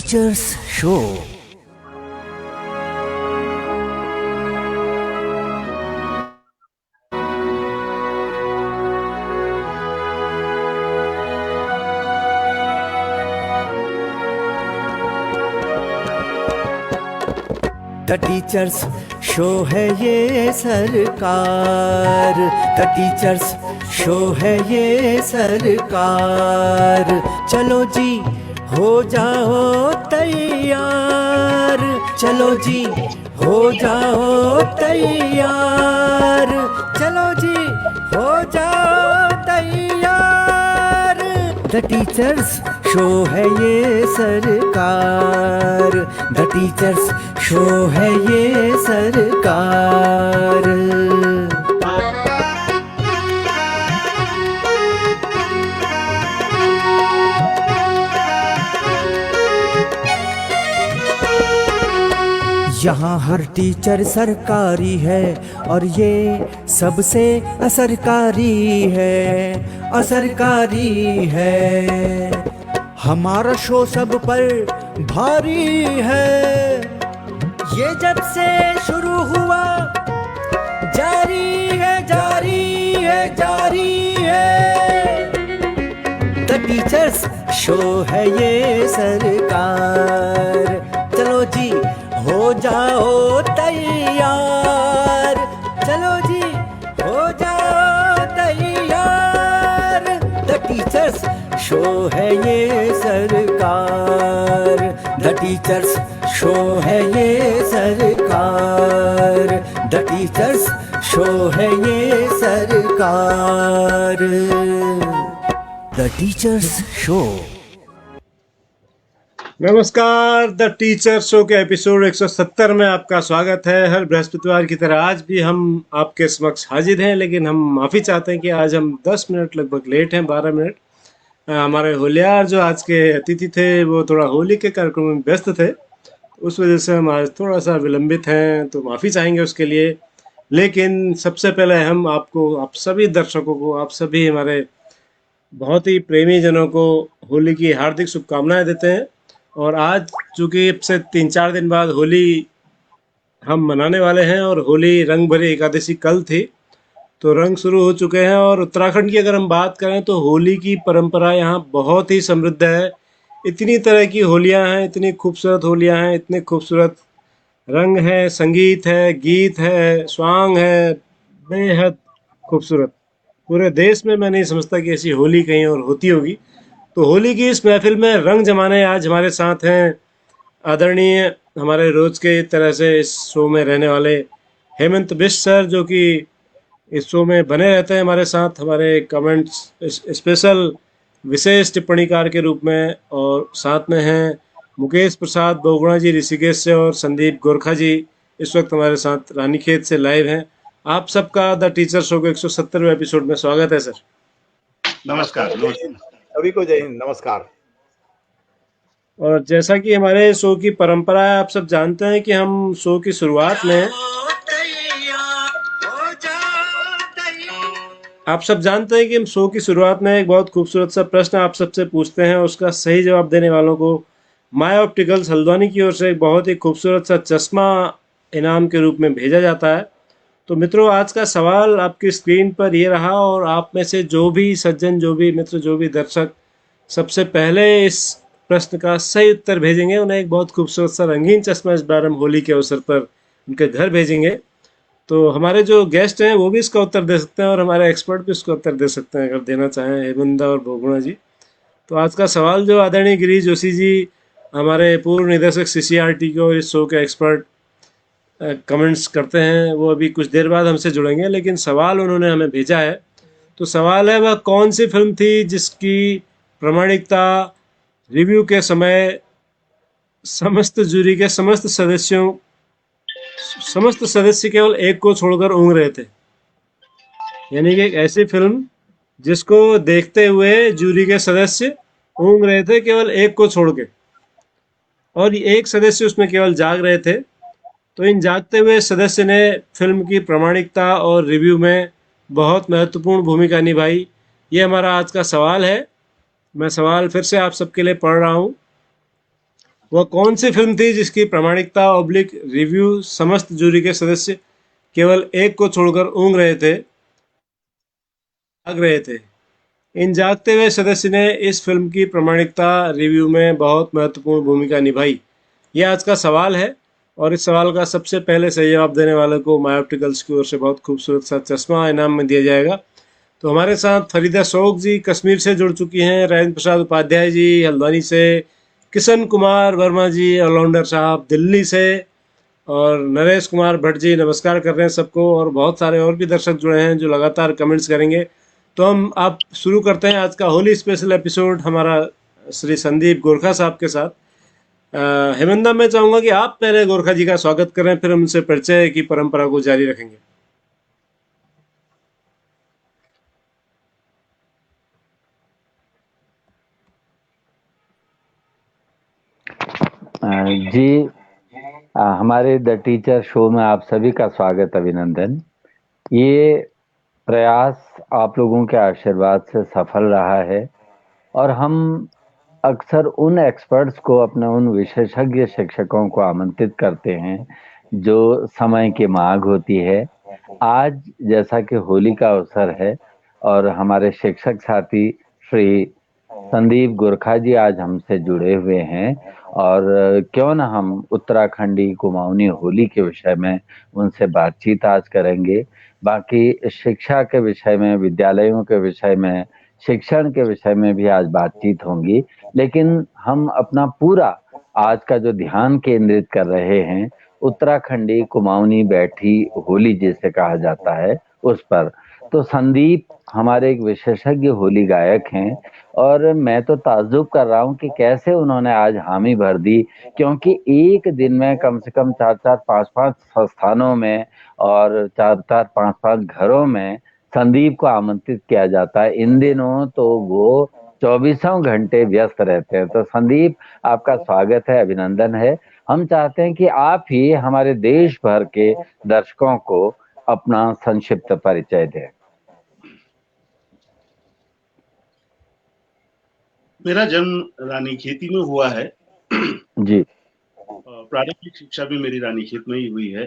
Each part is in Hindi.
Teachers show. The teachers show है ये सरकार, द टीचर्स शो है ये सरकार। चलो जी हो जाओ तैयार, चलो जी हो जाओ तैयार, चलो जी हो जाओ तैयार। द टीचर्स शो है ये सरकार, द टीचर्स शो है ये सरकार। यहाँ हर टीचर सरकारी है और ये सबसे असरकारी है, असरकारी है। हमारा शो सब पर भारी है, ये जब से शुरू हुआ जारी है, जारी है, जारी है। द टीचर्स शो है ये सरकार, चलो जी हो जाओ तैयार, चलो जी हो जाओ तैयार। द टीचर्स शो है ये सरकार, द टीचर्स शो है ये सरकार, द टीचर्स शो है ये सरकार। The teachers show. नमस्कार, द टीचर शो के एपिसोड 170 में आपका स्वागत है। हर बृहस्पतिवार की तरह आज भी हम आपके समक्ष हाजिर हैं, लेकिन हम माफ़ी चाहते हैं कि आज हम 10 मिनट लगभग लेट हैं, 12 मिनट। हमारे होलियार जो आज के अतिथि थे वो थोड़ा होली के कार्यक्रम में व्यस्त थे, उस वजह से हम आज थोड़ा सा विलंबित हैं, तो माफ़ी चाहेंगे उसके लिए। लेकिन सबसे पहले हम आपको, आप सभी दर्शकों को, आप सभी हमारे बहुत ही प्रेमी जनों को होली की हार्दिक शुभकामनाएं देते हैं। और आज चूँकि अब से 3-4 दिन बाद होली हम मनाने वाले हैं और होली रंग भरी एकादशी कल थी, तो रंग शुरू हो चुके हैं। और उत्तराखंड की अगर हम बात करें तो होली की परंपरा यहाँ बहुत ही समृद्ध है। इतनी तरह की होलियाँ हैं, इतनी खूबसूरत होलियाँ हैं, इतने खूबसूरत रंग है, संगीत है, गीत है, स्वांग है, बेहद खूबसूरत। पूरे देश में मैं नहीं समझता कि ऐसी होली कहीं और होती होगी। तो होली की इस महफिल में रंग जमाने आज हमारे साथ हैं आदरणीय, हमारे रोज के तरह से इस शो में रहने वाले हेमंत बिष्ट सर, जो कि इस शो में बने रहते हैं हमारे साथ, हमारे कमेंट्स स्पेशल विशेष टिप्पणीकार के रूप में। और साथ में हैं मुकेश प्रसाद बोगुणा जी ऋषिकेश से, और संदीप गोरखा जी इस वक्त हमारे साथ रानीखेत से लाइव हैं। आप सबका द टीचर शो के 170वें एपिसोड में स्वागत है सर। नमस्कार सभी को, जय हिंद, नमस्कार। और जैसा कि हमारे शो की परंपरा है, आप सब जानते हैं कि हम शो की शुरुआत में, आप सब जानते हैं कि हम शो की शुरुआत में एक बहुत खूबसूरत सा प्रश्न आप सबसे पूछते हैं, उसका सही जवाब देने वालों को माय ऑप्टिकल्स हल्द्वानी की ओर से एक बहुत ही खूबसूरत सा चश्मा इनाम के रूप में भेजा जाता है। तो मित्रों, आज का सवाल आपकी स्क्रीन पर ये रहा, और आप में से जो भी सज्जन, जो भी मित्र, जो भी दर्शक सबसे पहले इस प्रश्न का सही उत्तर भेजेंगे, उन्हें एक बहुत खूबसूरत सा रंगीन चश्मा इस बार हम होली के अवसर पर उनके घर भेजेंगे। तो हमारे जो गेस्ट हैं वो भी इसका उत्तर दे सकते हैं, और हमारे एक्सपर्ट भी इसका उत्तर दे सकते हैं अगर देना चाहें, हेमंदा और बोगुणा जी। तो आज का सवाल जो आदरणीय गिरीश जोशी जी, हमारे पूर्व निदेशक CCRT के और इस शो के एक्सपर्ट कमेंट्स करते हैं, वो अभी कुछ देर बाद हमसे जुड़ेंगे, लेकिन सवाल उन्होंने हमें भेजा है। तो सवाल है, वह कौन सी फिल्म थी जिसकी प्रामाणिकता रिव्यू के समय समस्त जूरी के समस्त सदस्य केवल एक को छोड़कर ऊँग रहे थे। यानी कि एक ऐसी फिल्म जिसको देखते हुए जूरी के सदस्य ऊँग रहे थे केवल एक को छोड़ के, और एक सदस्य उसमें केवल जाग रहे थे। तो इन जागते हुए सदस्य ने फिल्म की प्रामाणिकता और रिव्यू में बहुत महत्वपूर्ण भूमिका निभाई। ये हमारा आज का सवाल है। मैं सवाल फिर से आप सबके लिए पढ़ रहा हूँ। वह कौन सी फिल्म थी जिसकी प्रामाणिकता ऑब्लिक रिव्यू समस्त जूरी के सदस्य केवल एक को छोड़कर भाग रहे थे। इन जागते हुए सदस्य ने इस फिल्म की प्रामाणिकता रिव्यू में बहुत महत्वपूर्ण भूमिका निभाई। यह आज का सवाल है और इस सवाल का सबसे पहले सही जवाब देने वाले को माय ऑप्टिकल्स की ओर से बहुत खूबसूरत सा चश्मा इनाम में दिया जाएगा। तो हमारे साथ फरीदा शौक जी कश्मीर से जुड़ चुकी हैं, राजेंद्र प्रसाद उपाध्याय जी हल्द्वानी से, किशन कुमार वर्मा जी ऑलराउंडर साहब दिल्ली से, और नरेश कुमार भट्ट जी नमस्कार कर रहे हैं सबको। और बहुत सारे और भी दर्शक जुड़े हैं जो लगातार कमेंट्स करेंगे। तो हम आप शुरू करते हैं आज का होली स्पेशल एपिसोड हमारा श्री संदीप गोरखा साहब के साथ। हेमंदा, मैं चाहूंगा कि आप पहले गोरखा जी का स्वागत करें, फिर हम उनसे परिचय की परंपरा को जारी रखेंगे। जी, हमारे द टीचर शो में आप सभी का स्वागत, अभिनंदन। ये प्रयास आप लोगों के आशीर्वाद से सफल रहा है और हम अक्सर उन एक्सपर्ट्स को, अपने उन विशेषज्ञ शिक्षकों को आमंत्रित करते हैं जो समय की मांग होती है। आज जैसा कि होली का अवसर है और हमारे शिक्षक साथी श्री संदीप गोरखा जी आज हमसे जुड़े हुए हैं, और क्यों ना हम उत्तराखंडी कुमाऊनी होली के विषय में उनसे बातचीत आज करेंगे। बाकी शिक्षा के विषय में, विद्यालयों के विषय में, शिक्षण के विषय में भी आज बातचीत होंगी, लेकिन हम अपना पूरा आज का जो ध्यान केंद्रित कर रहे हैं उत्तराखंडी कुमाऊनी बैठी होली जिसे कहा जाता है उस पर। तो संदीप हमारे एक विशेषज्ञ होली गायक हैं और मैं तो ताज्जुब कर रहा हूँ कि कैसे उन्होंने आज हामी भर दी, क्योंकि एक दिन में कम से कम 4-4, 5-5 संस्थानों में और 4-4, 5-5 घरों में संदीप को आमंत्रित किया जाता है। इन दिनों तो वो 24 घंटे व्यस्त रहते हैं। तो संदीप, आपका स्वागत है, अभिनंदन है। हम चाहते हैं कि आप ही हमारे देश भर के दर्शकों को अपना संक्षिप्त परिचय दें। मेरा जन्म रानीखेती में हुआ है जी। प्रारंभिक शिक्षा भी मेरी रानीखेत में ही हुई है।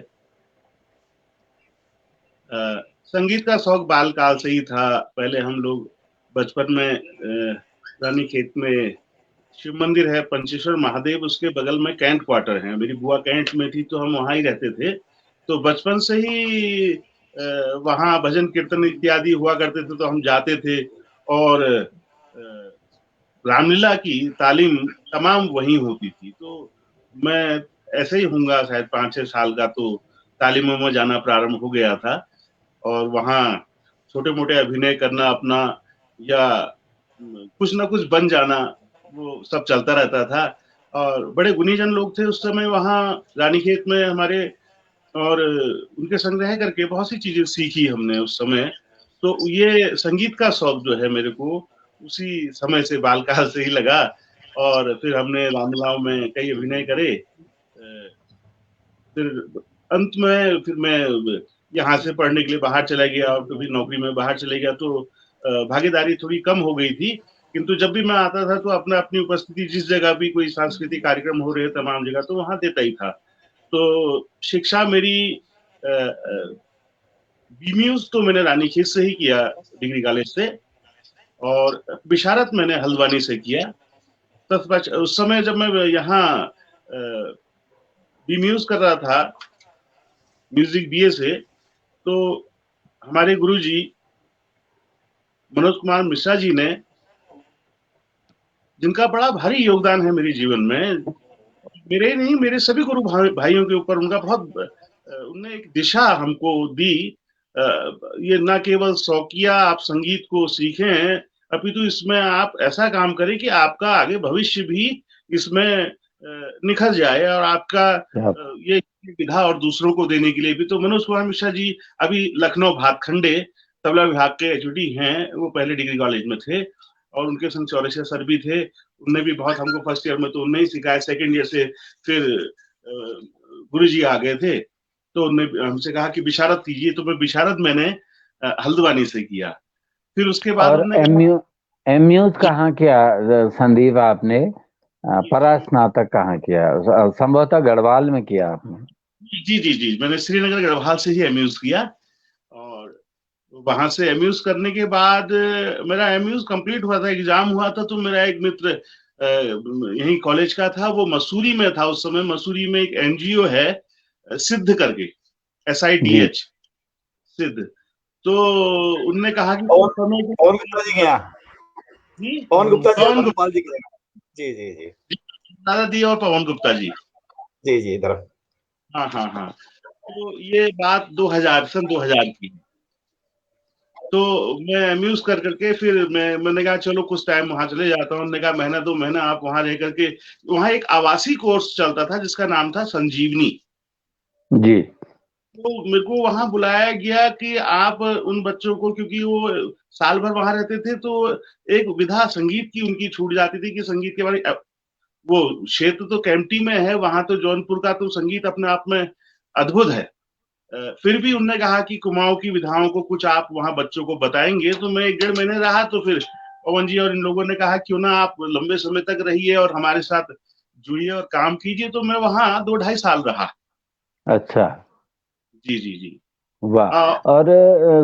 संगीत का शौक बाल काल से ही था। पहले हम लोग बचपन में रानीखेत में शिव मंदिर है पंचेश्वर महादेव, उसके बगल में कैंट क्वार्टर है। मेरी बुआ कैंट में थी तो हम वहां ही रहते थे। तो बचपन से ही वहां भजन कीर्तन इत्यादि हुआ करते थे तो हम जाते थे, और रामलीला की तालीम तमाम वहीं होती थी। तो मैं ऐसे ही होऊंगा शायद 5-6 साल का, तो तालीमों में जाना प्रारंभ हो गया था और वहाँ छोटे मोटे अभिनय करना अपना, या कुछ ना कुछ बन जाना, वो सब चलता रहता था। और बड़े गुणीजन लोग थे उस समय वहाँ रानीखेत में हमारे, और उनके संग रह करके बहुत सी चीजें सीखी हमने उस समय। तो ये संगीत का शौक जो है मेरे को उसी समय से बालकाल से ही लगा, और फिर हमने रामलीलाओं में कई अभिनय करे। फिर अंत में फिर मैं यहाँ से पढ़ने के लिए बाहर चला गया और कभी नौकरी में बाहर चले गया, तो भागीदारी थोड़ी कम हो गई थी। किंतु जब भी मैं आता था तो अपना अपनी उपस्थिति, जिस जगह भी कोई सांस्कृतिक कार्यक्रम हो रहे तमाम जगह, तो वहां देता ही था। तो शिक्षा मेरी बीम्यूज तो मैंने रानीखेत से ही किया, डिग्री कॉलेज से, और बिशारत मैंने हल्द्वानी से किया। तत्पश्चात उस समय जब मैं यहाँ बीम्यूज कर रहा था म्यूजिक बीए से, तो हमारे गुरुजी मनोज कुमार मिश्रा जी ने, जिनका बड़ा भारी योगदान है मेरे जीवन में, मेरे नहीं मेरे सभी गुरु भाइयों के ऊपर उनका बहुत, उनने एक दिशा हमको दी। ये ना केवल शौकिया आप संगीत को सीखें, अपितु इसमें आप ऐसा काम करें कि आपका आगे भविष्य भी इसमें निखर जाए, और आपका ये विधा और दूसरों को देने के लिए भी। तो मनोज कुमार मिश्रा जी अभी लखनऊ भातखंडे तबला विभाग के एचओडी हैं, वो पहले डिग्री कॉलेज में थे, और उनके संग चौरसिया सर भी थे। उनने भी बहुत हमको फर्स्ट ईयर में तो उनने ही सिखाया, सेकंड ईयर से फिर गुरुजी आ गए थे, तो उन्होंने हमसे कहा कि बिशारत कीजिए। तो मैं बिशारत मैंने हल्द्वानी से किया। फिर उसके बाद और एमयूज कहाँ किया संदीप आपने? परास्नातक कहाँ किया? संभवतः गढ़वाल में किया आपने। जी जी जी, मैंने श्रीनगर गढ़वाल से ही एमयूज किया, और वहां से एमयूज करने के बाद मेरा एमयूज कंप्लीट हुआ था, एग्जाम हुआ था, तो मेरा एक मित्र यही कॉलेज का था, वो मसूरी में था उस समय। मसूरी में एक एनजीओ है सिद्ध करके, जी SIDH सिद्ध। तो उनने कहा कि पवन कुछ समय के पवन गुप्ता जी के यहाँ, जी, पवन गुप्ता जी और पवन धर्मपाल जी के यहाँ। जी जी जी गुप्ता दी और पवन गुप्ता जी। जी जी इधर। हाँ हाँ हाँ। तो ये बात 2000 की। तो मैं एम्यूज कर करके फिर मैंने कहा चलो कुछ टाइम वहां चले जाता हूँ। उन्होंने कहा महीना 2 महीना आप वहां रह करके, वहां एक आवासीय कोर्स चलता था जिसका नाम था संजीवनी। जी तो मेरे को वहां बुलाया गया कि आप उन बच्चों को, क्योंकि वो साल भर वहां रहते थे, तो एक विधा संगीत की उनकी छूट जाती थी कि संगीत के बारे, वो क्षेत्र तो केम्प्टी में है, वहां तो जौनपुर का तो संगीत अपने आप में अद्भुत है। फिर भी उन्होंने कहा कि कुमाऊं की विधाओं को कुछ आप वहां बच्चों को बताएंगे। तो मैं 1.5 महीने रहा, तो फिर पवन जी और इन लोगों ने कहा क्यों ना आप लंबे समय तक रहिए और हमारे साथ जुड़िए और काम कीजिए। तो मैं वहां 2-2.5 साल रहा। अच्छा, जी जी जी। वाह। और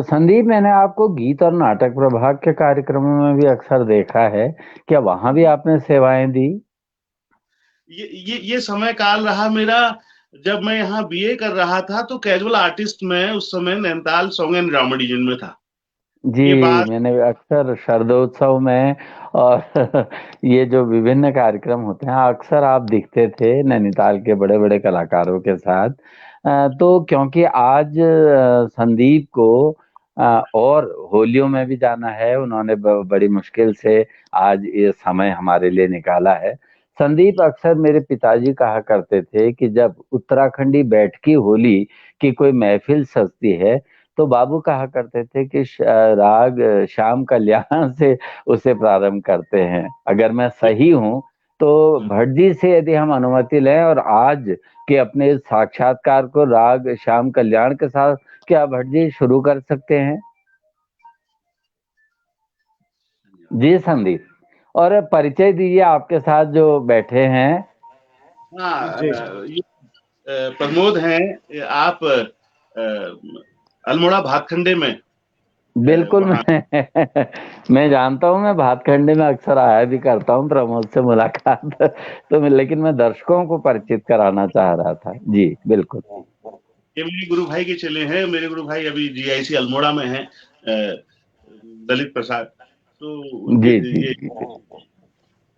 संदीप, मैंने आपको गीत और नाटक प्रभाग के कार्यक्रमों में भी अक्सर देखा है, क्या वहां भी आपने सेवाएं दी? ये समय काल रहा मेरा। जब मैं यहाँ BA कर रहा था तो कैजुअल आर्टिस्ट में उस समय Nainital song and drama division में था। जी, ये बात मैंने अक्सर शरदोत्सव में और ये जो विभिन्न कार्यक्रम होते हैं, अक्सर आप दिखते थे नैनीताल के बड़े बड़े कलाकारों के साथ। तो क्योंकि आज संदीप को और होलियों में भी जाना है, उन्होंने बड़ी मुश्किल से आज ये समय हमारे लिए निकाला है। संदीप, अक्सर मेरे पिताजी कहा करते थे कि जब उत्तराखंडी बैठकी होली की कोई महफिल सजती है, तो बाबू कहा करते थे कि राग श्याम कल्याण से उसे प्रारंभ करते हैं। अगर मैं सही हूं तो भट्ट जी से यदि हम अनुमति लें और आज के अपने इस साक्षात्कार को राग श्याम कल्याण के साथ, क्या भट्ट जी शुरू कर सकते हैं? जी संदीप, और परिचय दीजिए आपके साथ जो बैठे हैं। हाँ, जी ये प्रमोद हैं। आप अल्मोड़ा भातखंडे में बिल्कुल, वहाँ। मैं जानता हूँ, मैं भातखंडे में अक्सर आया भी करता हूँ प्रमोद से मुलाकात तो लेकिन मैं दर्शकों को परिचित कराना चाह रहा था। जी बिल्कुल। ये मेरे गुरु भाई के चले हैं। मेरे गुरु भाई अभी GIC अल्मोड़ा में हैं, दलित प्रसाद। तो उनके जी जी ये, जी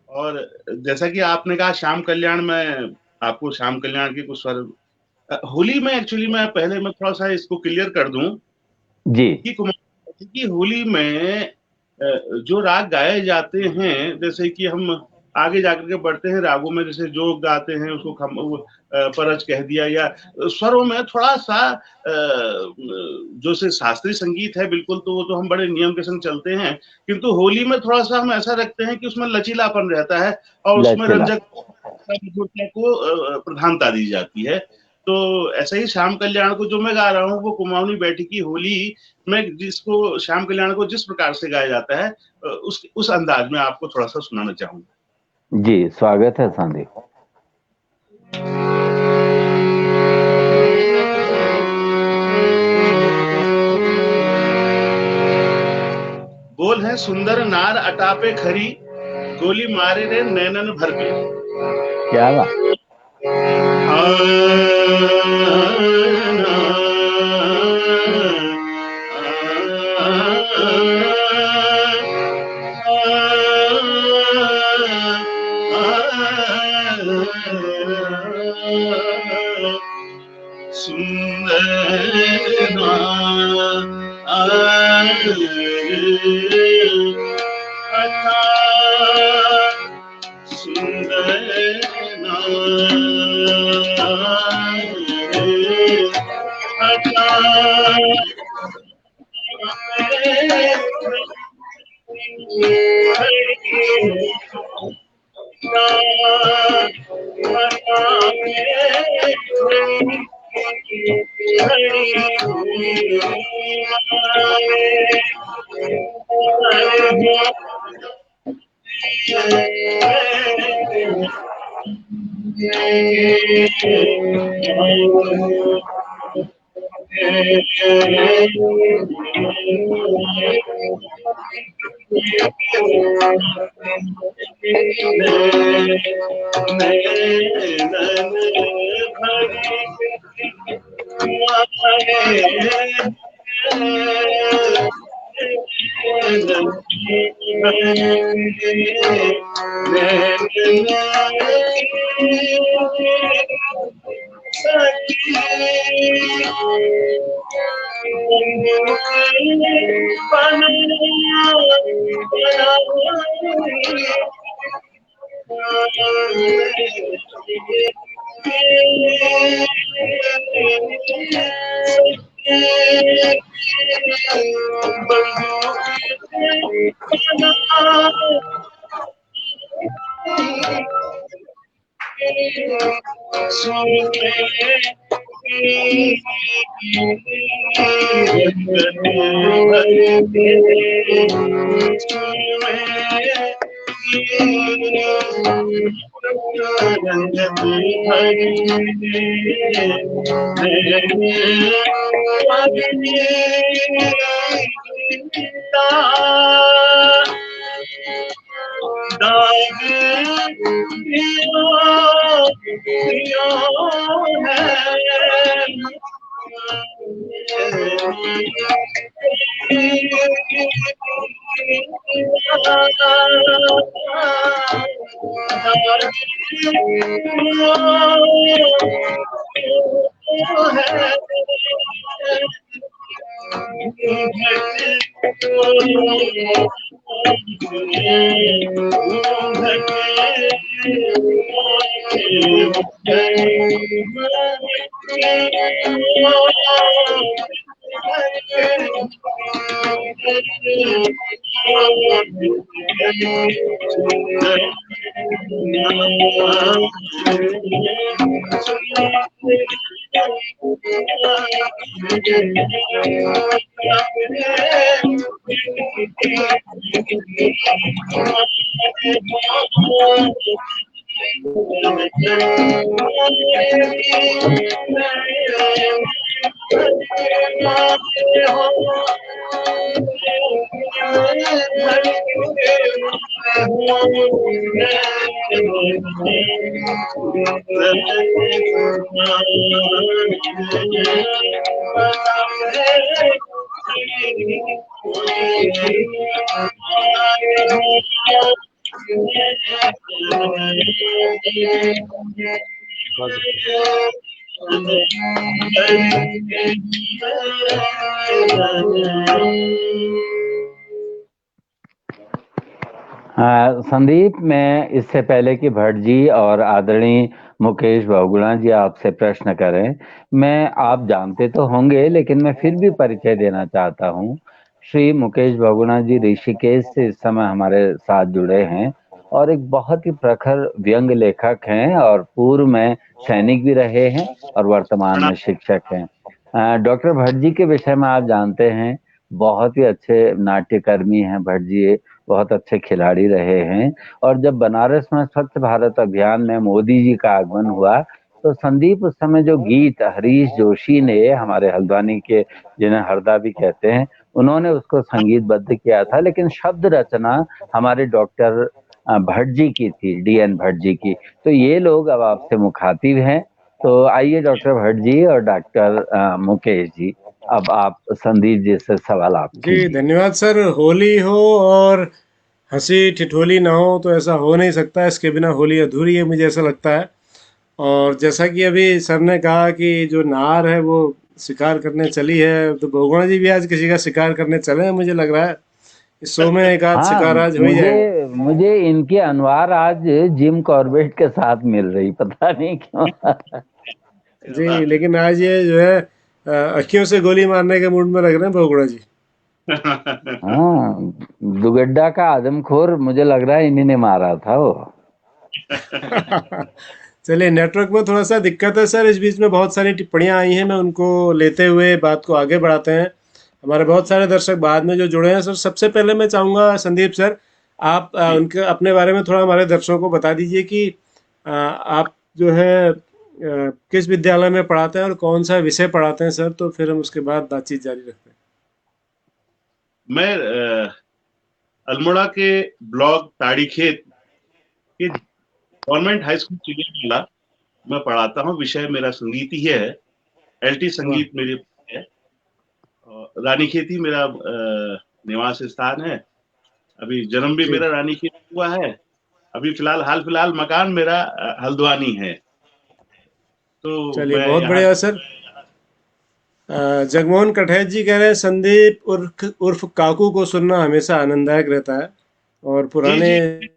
और जैसा कि आपने कहा श्याम कल्याण में, आपको श्याम कल्याण के कुछ स्वर होली में, एक्चुअली मैं थोड़ा सा इसको क्लियर कर दूं जी कि कुमार की होली में जो राग गाए जाते हैं, जैसे कि हम आगे जाकर के बढ़ते हैं रागों में, जैसे जो गाते हैं उसको परज कह दिया, या स्वरों में थोड़ा सा जो से शास्त्रीय संगीत है बिल्कुल, तो वो तो हम बड़े नियम के संग चलते हैं। किंतु होली में थोड़ा सा हम ऐसा रखते हैं कि उसमें लचीलापन रहता है और उसमें लचीला। रंजक को प्रधानता दी जाती है। तो ऐसा ही श्याम कल्याण को जो मैं गा रहा हूँ, वो कुमाऊनी बैठकी होली में जिसको श्याम कल्याण को जिस प्रकार से गाया जाता है, उस अंदाज में आपको थोड़ा सा सुनाना चाहूंगा। जी, स्वागत है संदीप। बोल है सुंदर नार अटापे खरी, गोली मारे रे नैनन भर के। क्या बात। संदीप, मैं इससे पहले कि भट्ट जी और आदरणीय मुकेश बहुगुणा जी आपसे प्रश्न करें, मैं आप जानते तो होंगे लेकिन मैं फिर भी परिचय देना चाहता हूं। श्री मुकेश बहुगुणा जी ऋषिकेश से इस समय हमारे साथ जुड़े हैं और एक बहुत ही प्रखर व्यंग लेखक हैं और पूर्व में सैनिक भी रहे हैं और वर्तमान में शिक्षक हैं। डॉक्टर भट्ट जी के विषय में आप जानते हैं, बहुत ही अच्छे नाट्यकर्मी हैं भट्ट जी, बहुत अच्छे खिलाड़ी रहे हैं। और जब बनारस में स्वच्छ भारत अभियान में मोदी जी का आगमन हुआ तो संदीप उस समय जो गीत हरीश जोशी ने, हमारे हल्द्वानी के जिन्हें हरदा भी कहते हैं, उन्होंने उसको संगीतबद्ध किया था, लेकिन शब्द रचना हमारे डॉक्टर भट्ट जी की थी, डीएन भट्ट जी की। तो ये लोग अब आपसे मुखातिब हैं। तो आइए डॉक्टर भट्ट जी और डॉक्टर मुकेश जी, अब आप संदीप जी से सवाल आप जी कीजिए। धन्यवाद सर। होली हो और हंसी ठिठोली ना हो तो ऐसा हो नहीं सकता, इसके बिना होली अधूरी है, मुझे ऐसा लगता है। और जैसा कि अभी सर ने कहा कि जो नार है वो शिकार करने चली है, तो बहुगुणा जी भी आज किसी का शिकार करने चले हैं, मुझे लग रहा है इस शो में एक आध हाँ, शिकार आज हो ही जाएगा। मुझे मुझे इनकी अनवार आज जिम कॉर्बेट के साथ मिल रही, पता नहीं क्यों। जी लेकिन आज ये जो है अखियों से गोली मारने के मूड में लग रहे हैं बहुगुणा जी। हाँ, दुगड्डा का आदमखोर मुझे लग रहा है इन्हीं ने मारा था वो। चलिए, नेटवर्क में थोड़ा सा दिक्कत है सर, इस बीच में बहुत सारी टिप्पणियां आई हैं, मैं उनको लेते हुए बात को आगे बढ़ाते हैं। हमारे बहुत सारे दर्शक बाद में जो जुड़े हैं सर, सबसे पहले मैं चाहूँगा संदीप सर, आप उनके अपने बारे में थोड़ा हमारे दर्शकों को बता दीजिए कि आप जो है किस विद्यालय में पढ़ाते हैं और कौन सा विषय पढ़ाते हैं सर, तो फिर हम उसके बाद बातचीत जारी रखते हैं। मैं अल्मोड़ा के ब्लॉक ताड़ीखेत के गवर्नमेंट हाई स्कूल चिड़ियाला मैं पढ़ाता हूँ। विषय मेरा संगीत ही है, एलटी संगीत मेरी है। रानीखेत ही मेरा निवास स्थान है। अभी जन्म भी जी। मेरा रानीखेत हुआ है। अभी हाल फिलहाल मकान मेरा हल्द्वानी है। तो चलिए, मैं बहुत यहाँ बढ़िया सर। जगमोहन कठैत जी कह रहे हैं, संदीप उर्फ काकू को सुनना हमेशा आनंददायक रहता है और जी पुराने जी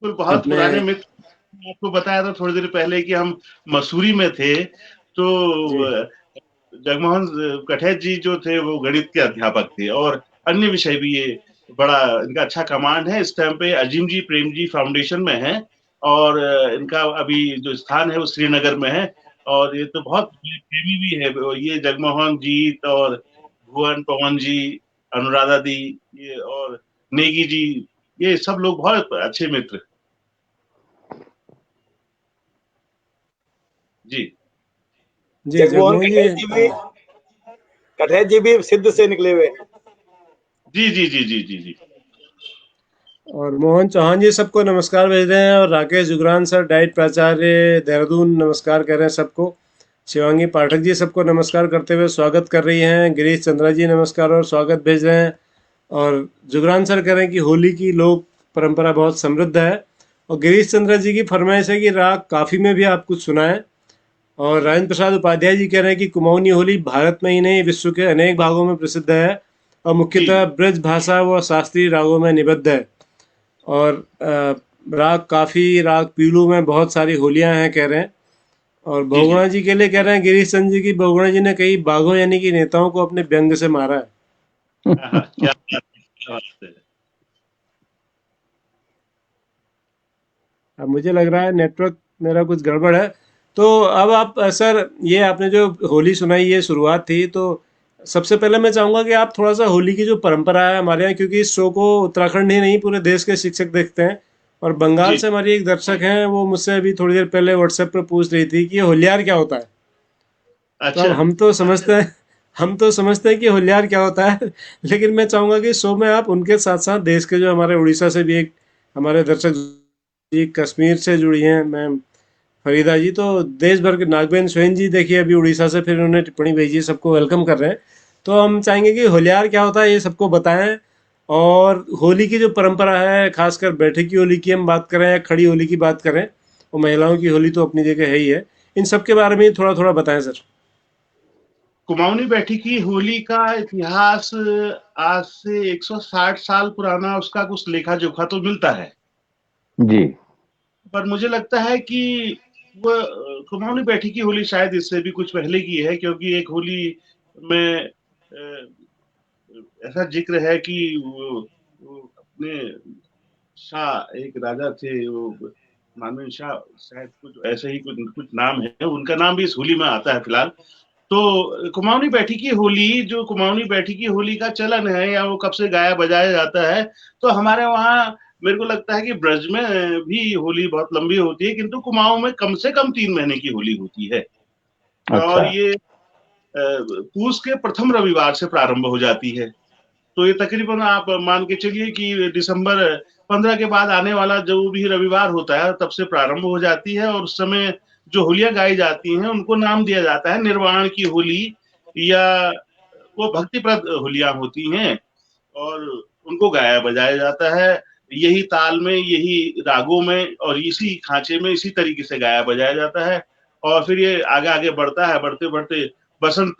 बिल्कुल, बहुत अपने पुराने मित्र। आपको बताया था थोड़ी देर पहले कि हम मसूरी में थे। तो जी जगमोहन कठैत जी जो थे वो गणित के अध्यापक थे और अन्य विषय भी। ये बड़ा इनका अच्छा कमांड है। इस टाइम पे अजीम जी प्रेम जी फाउंडेशन में है और इनका अभी जो स्थान है वो श्रीनगर में है। और ये तो बहुत प्रेमी भी है ये जगमोहन जी और भुवन पवन जी, अनुराधा दी, ये और नेगी जी, ये सब लोग बहुत अच्छे मित्र। जी जी जगमोहन जगमोहन जी। कठैत जी भी सिद्ध से निकले हुए हैं। जी जी जी जी जी जी और मोहन चौहान जी सबको नमस्कार भेज रहे हैं और राकेश जुगरान सर डाइट प्राचार्य देहरादून नमस्कार कर रहे हैं सबको। शिवांगी पाठक जी सबको नमस्कार करते हुए स्वागत कर रही हैं। गिरीश चंद्रा जी नमस्कार और स्वागत भेज रहे हैं। और जुगरान सर कह रहे हैं कि होली की लोक परंपरा बहुत समृद्ध है। और गिरीश चंद्रा जी की फरमाइश है कि राग काफ़ी में भी आप कुछ सुनाएं। और राजेंद्र प्रसाद उपाध्याय जी कह रहे हैं कि कुमाऊनी होली भारत में ही नहीं विश्व के अनेक भागों में प्रसिद्ध है और मुख्यतः जी ब्रज भाषा व शास्त्रीय रागों में निबद्ध है। और राग काफ़ी, राग पीलू में बहुत सारी होलियां हैं कह रहे हैं। और जी जी बहुगुणा जी के लिए कह रहे हैं गिरीश चंद्र जी की, बहुगुणा जी ने कई बाघों यानी कि नेताओं को अपने व्यंग से मारा है। क्या बात है। अब मुझे लग रहा है नेटवर्क मेरा कुछ गड़बड़ है। तो अब आप सर, ये आपने जो होली सुनाई ये शुरुआत थी, तो सबसे पहले मैं चाहूँगा कि आप थोड़ा सा होली की जो परंपरा है हमारे यहाँ, क्योंकि इस शो को उत्तराखंड ही नहीं पूरे देश के शिक्षक देखते हैं। और बंगाल जी से हमारी एक दर्शक हैं, वो मुझसे अभी थोड़ी देर पहले व्हाट्सएप पर पूछ रही थी कि ये होलियार क्या होता है। तो अब अच्छा। हम तो समझते हैं कि होलियार क्या होता है लेकिन मैं चाहूँगा कि शो में आप उनके साथ साथ देश के जो हमारे उड़ीसा से भी एक हमारे दर्शक जी, कश्मीर से जुड़ी हैं मैम फरीदा जी, तो देश भर के नागबेन स्वयं जी देखिए अभी उड़ीसा से फिर उन्होंने टिप्पणी भेजी है, सबको वेलकम कर रहे हैं। तो हम चाहेंगे कि होलियार क्या होता है ये सबको बताएं। और होली की जो परंपरा है, खासकर बैठक की होली की हम बात करें या खड़ी होली की बात करें, और महिलाओं की होली तो अपनी जगह है ही है, इन सब के बारे में थोड़ा थोड़ा बताएं सर। कुमाऊनी बैठी की होली का इतिहास आज से 160 साल पुराना उसका कुछ लेखा जोखा तो मिलता है। जी। पर मुझे लगता है कि वो कुमाऊनी बैठी की होली शायद इससे भी कुछ पहले की है, क्योंकि एक होली में ऐसा जिक्र है कि वो अपने शाह एक राजा थे, वो मानवेंद्र शाह शायद, कुछ ऐसे ही कुछ नाम है, उनका नाम भी इस होली में आता है फिलहाल। तो कुमाऊनी बैठी की होली, जो कुमाऊनी बैठी की होली का चलन है या वो कब से गाया बजाया जाता है, तो हमारे वहाँ मेरे को लगता है कि ब्रज में भी होली बहुत लंबी होती है, किंतु कुमाऊं में कम से कम 3 महीने की होली होती है। और अच्छा। ये पूस के प्रथम रविवार से प्रारंभ हो जाती है। तो ये तकरीबन आप मान के चलिए कि दिसंबर 15 के बाद आने वाला जो भी रविवार होता है तब से प्रारंभ हो जाती है। और उस समय जो होलियां गाई जाती हैं उनको नाम दिया जाता है निर्वाण की होली, या वो भक्तिप्रद होलियां होती हैं और उनको गाया बजाया जाता है यही ताल में, यही रागों में और इसी खांचे में, इसी तरीके से गाया बजाया जाता है। और फिर ये आगे आगे बढ़ता है, बढ़ते बढ़ते बसंत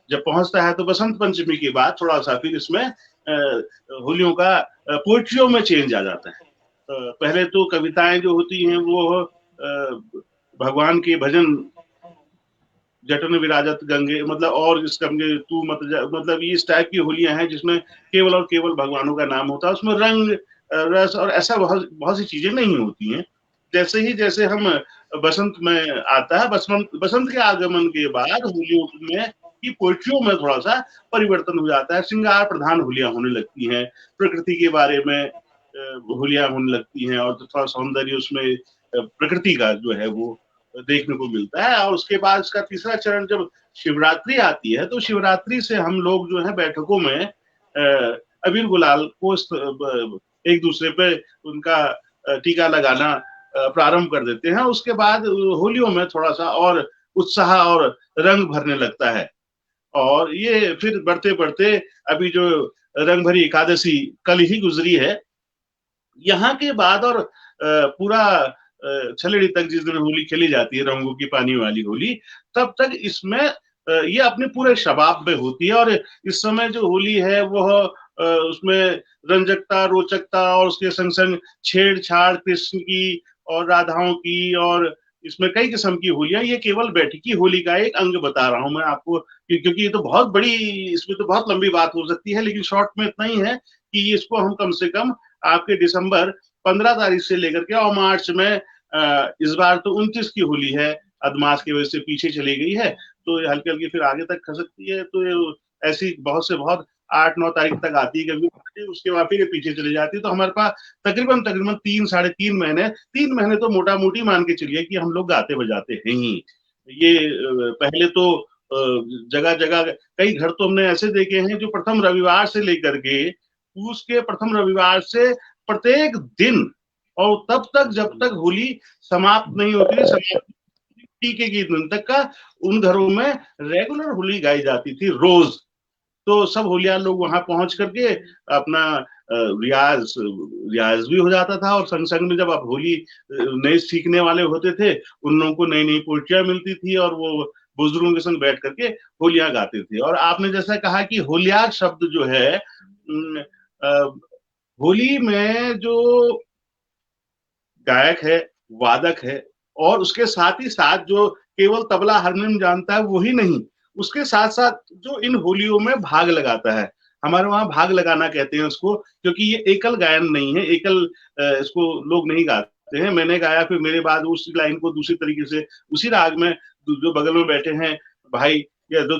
जब पहुंचता है तो बसंत पंचमी के बाद थोड़ा सा फिर इसमें होलियों का पोइट्रियों में चेंज आ जाता है। पहले तो कविताएं जो होती हैं वो भगवान के भजन, जटन विराजत गंगे, मतलब और इस गंगे तू मत मतलब ये इस टाइप की होलियां हैं जिसमें केवल और केवल भगवानों का नाम होता है। उसमें रंग रस और ऐसा बहुत बहुत सी चीजें नहीं होती हैं। जैसे हम बसंत में आता है, बसंत के आगमन के बाद होलियों में की पोइट्रियों में थोड़ा सा परिवर्तन हो जाता है। श्रृंगार प्रधान होलियां होने लगती हैं, प्रकृति के बारे में होलियां होने लगती हैं और थोड़ा सौंदर्य उसमें प्रकृति का जो है वो देखने को मिलता है। और उसके बाद इसका तीसरा चरण जब शिवरात्रि आती है, तो शिवरात्रि से हम लोग जो है बैठकों में अबीर गुलाल को एक दूसरे पे उनका टीका लगाना प्रारंभ कर देते हैं। उसके बाद होलियों में थोड़ा सा और उत्साह और रंग भरने लगता है। और ये फिर बढ़ते बढ़ते अभी जो रंग भरी एकादशी कल ही गुजरी है, यहाँ के बाद और पूरा छलेड़ी तक जिस दिन होली खेली जाती है, रंगों की पानी वाली होली, तब तक इसमें ये अपने पूरे शबाब में होती है। और इस समय जो होली है वह उसमें रंजकता, रोचकता और उसके संग संग छेड़छाड़ कृष्ण की और राधाओं की, और इसमें कई किस्म की होलियां, ये केवल बैठकी होली का एक अंग बता रहा हूं मैं आपको, क्योंकि ये तो बहुत बड़ी, इसमें तो बहुत लंबी बात हो सकती है, लेकिन शॉर्ट में इतना ही है कि इसको हम कम से कम आपके दिसंबर 15 तारीख से लेकर के और मार्च में इस बार तो 29 की होली है, अदमास की वजह से पीछे चली गई है, तो ये हल्की हल्की फिर आगे तक खसकती है। तो ये ऐसी बहुत से बहुत 8-9 तारीख तक आती है कभी, उसके बाद फिर ये पीछे चली जाती है। तो हमारे पास तकरीबन तकरीबन 3-3.5 महीने तो मोटा मोटी मान के चलिए कि हम लोग गाते बजाते हैं ही। ये पहले तो जगह जगह कई घर तो हमने ऐसे देखे हैं जो प्रथम रविवार से लेकर के उसके प्रथम रविवार से प्रत्येक दिन और तब तक जब तक होली समाप्त नहीं होती थी, समाप्त टीके के दिन तक का उन घरों में रेगुलर होली गाई जाती थी रोज। तो सब होलियार लोग वहां पहुंच करके अपना रियाज भी हो जाता था, और संग संग में जब आप होली नए सीखने वाले होते थे, उन लोगों को नई नई पोटियां मिलती थी और वो बुजुर्गों के संग बैठ करके होलियां गाते थे। और आपने जैसा कहा कि होलियार शब्द जो है, होली में जो गायक है, वादक है, और उसके साथ ही साथ जो केवल तबला हारमोनियम जानता है वही नहीं, उसके साथ साथ जो इन होलियों में भाग लगाता है, हमारे वहां भाग लगाना कहते हैं उसको, क्योंकि ये एकल गायन नहीं है, एकल इसको लोग नहीं गाते हैं। मैंने गाया, फिर मेरे बाद उस लाइन को दूसरी तरीके से उसी राग में जो बगल में बैठे हैं भाई या दो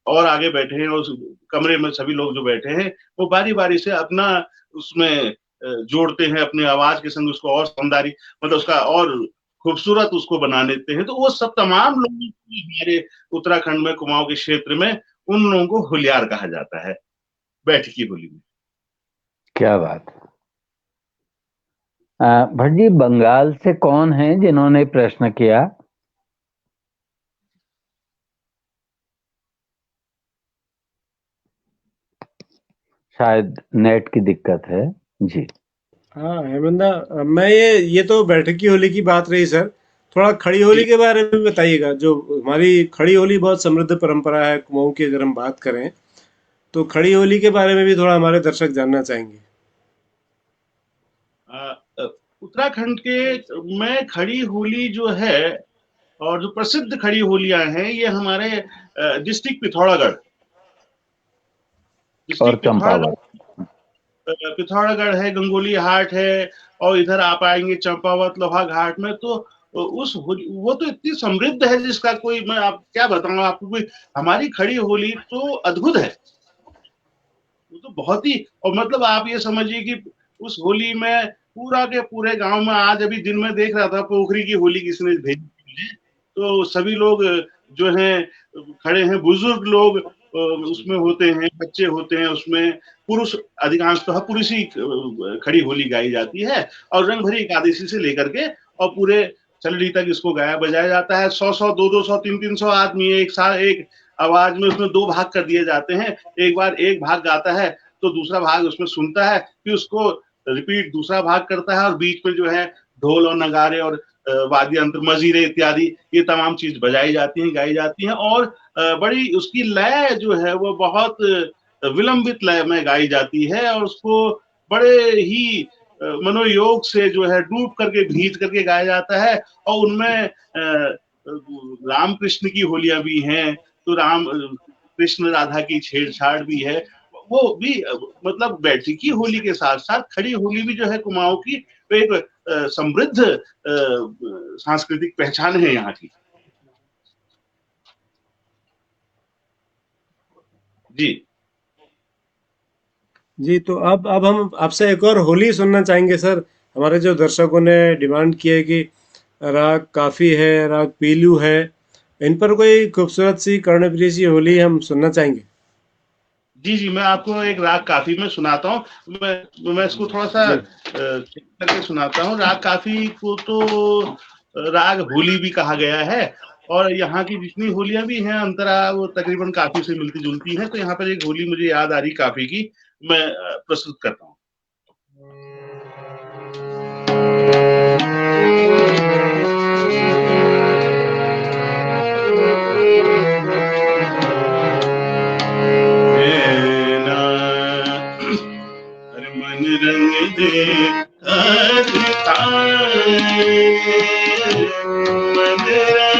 और आगे बैठे हैं, उस कमरे में सभी लोग जो बैठे हैं, वो बारी बारी से अपना उसमें जोड़ते हैं अपने आवाज के संग, उसको और सौंदर्य मतलब उसका और खूबसूरत उसको बना लेते हैं। तो वो सब तमाम लोग हमारे उत्तराखंड में कुमाऊं के क्षेत्र में उन लोगों को होलियार कहा जाता है बैठकी होली में। क्या बात। भट्ट जी, बंगाल से कौन है जिन्होंने प्रश्न किया? शायद नेट की दिक्कत है जी। हाँ हेमंदा, मैं ये तो बैठकी होली की बात रही सर, थोड़ा खड़ी होली के बारे में बताइएगा। जो हमारी खड़ी होली बहुत समृद्ध परंपरा है कुमाऊं की, अगर हम बात करें तो खड़ी होली के बारे में भी थोड़ा हमारे दर्शक जानना चाहेंगे। उत्तराखंड के में खड़ी होली जो है और जो प्रसिद्ध खड़ी होलियां हैं, ये हमारे डिस्ट्रिक्ट पिथौरागढ़ और चंपावत, पिथौरागढ़ है, गंगोली हाट है, और इधर आप आएंगे चंपावत लोहा घाट में, तो उस वो तो इतनी समृद्ध है जिसका कोई, मैं आप क्या बताऊं आपको, कोई हमारी खड़ी होली तो अद्भुत है, वो तो बहुत ही। और मतलब आप ये समझिए कि उस होली में पूरा के पूरे गांव में, आज अभी दिन में देख रहा था पोखरी की होली किसने भेजी, तो सभी लोग जो हैं खड़े हैं, बुजुर्ग लोग उसमें होते हैं, बच्चे होते हैं उसमें, पुरुष अधिकांशतः पुरुष ही खड़ी होली गाई जाती है। और रंग भरी एकादशी से लेकर के और पूरे चलड़ी तक इसको गाया बजाया जाता है। 100-100, 200-200, 300-300 आदमी एक साथ एक आवाज में, उसमें दो भाग कर दिए जाते हैं। एक बार एक भाग गाता है तो दूसरा भाग उसमें सुनता है, फिर उसको रिपीट दूसरा भाग करता है, और बीच में जो है ढोल और नगारे और वाद्य यंत्र, मजीरे इत्यादि ये तमाम चीज बजाई जाती हैं, गाई जाती हैं। और बड़ी उसकी लय जो है वो बहुत विलंबित लय में गाई जाती है, और उसको बड़े ही मनोयोग से जो है डूब करके भीज करके गाया जाता है। और उनमें राम कृष्ण की होलियां भी हैं, तो राम कृष्ण राधा की छेड़छाड़ भी है, वो भी मतलब बैठकी होली के साथ साथ खड़ी होली भी जो है कुमाऊं की तो एक समृद्ध सांस्कृतिक पहचान है यहाँ की। जी जी, तो अब हम आपसे एक और होली सुनना चाहेंगे सर। हमारे जो दर्शकों ने डिमांड की है कि राग काफी है, राग पीलू है, इन पर कोई खूबसूरत सी कर्णप्रिय सी होली हम सुनना चाहेंगे। जी जी, मैं आपको एक राग काफी में सुनाता हूँ। मैं इसको थोड़ा सा चेक करके सुनाता हूँ। राग काफी को तो राग होली भी कहा गया है, और यहाँ की जितनी होलियां भी हैं अंतरा वो तकरीबन काफी से मिलती जुलती हैं। तो यहाँ पर एक होली मुझे याद आ रही काफी की, मैं प्रस्तुत करता हूँ। मन रंग दे मन रंग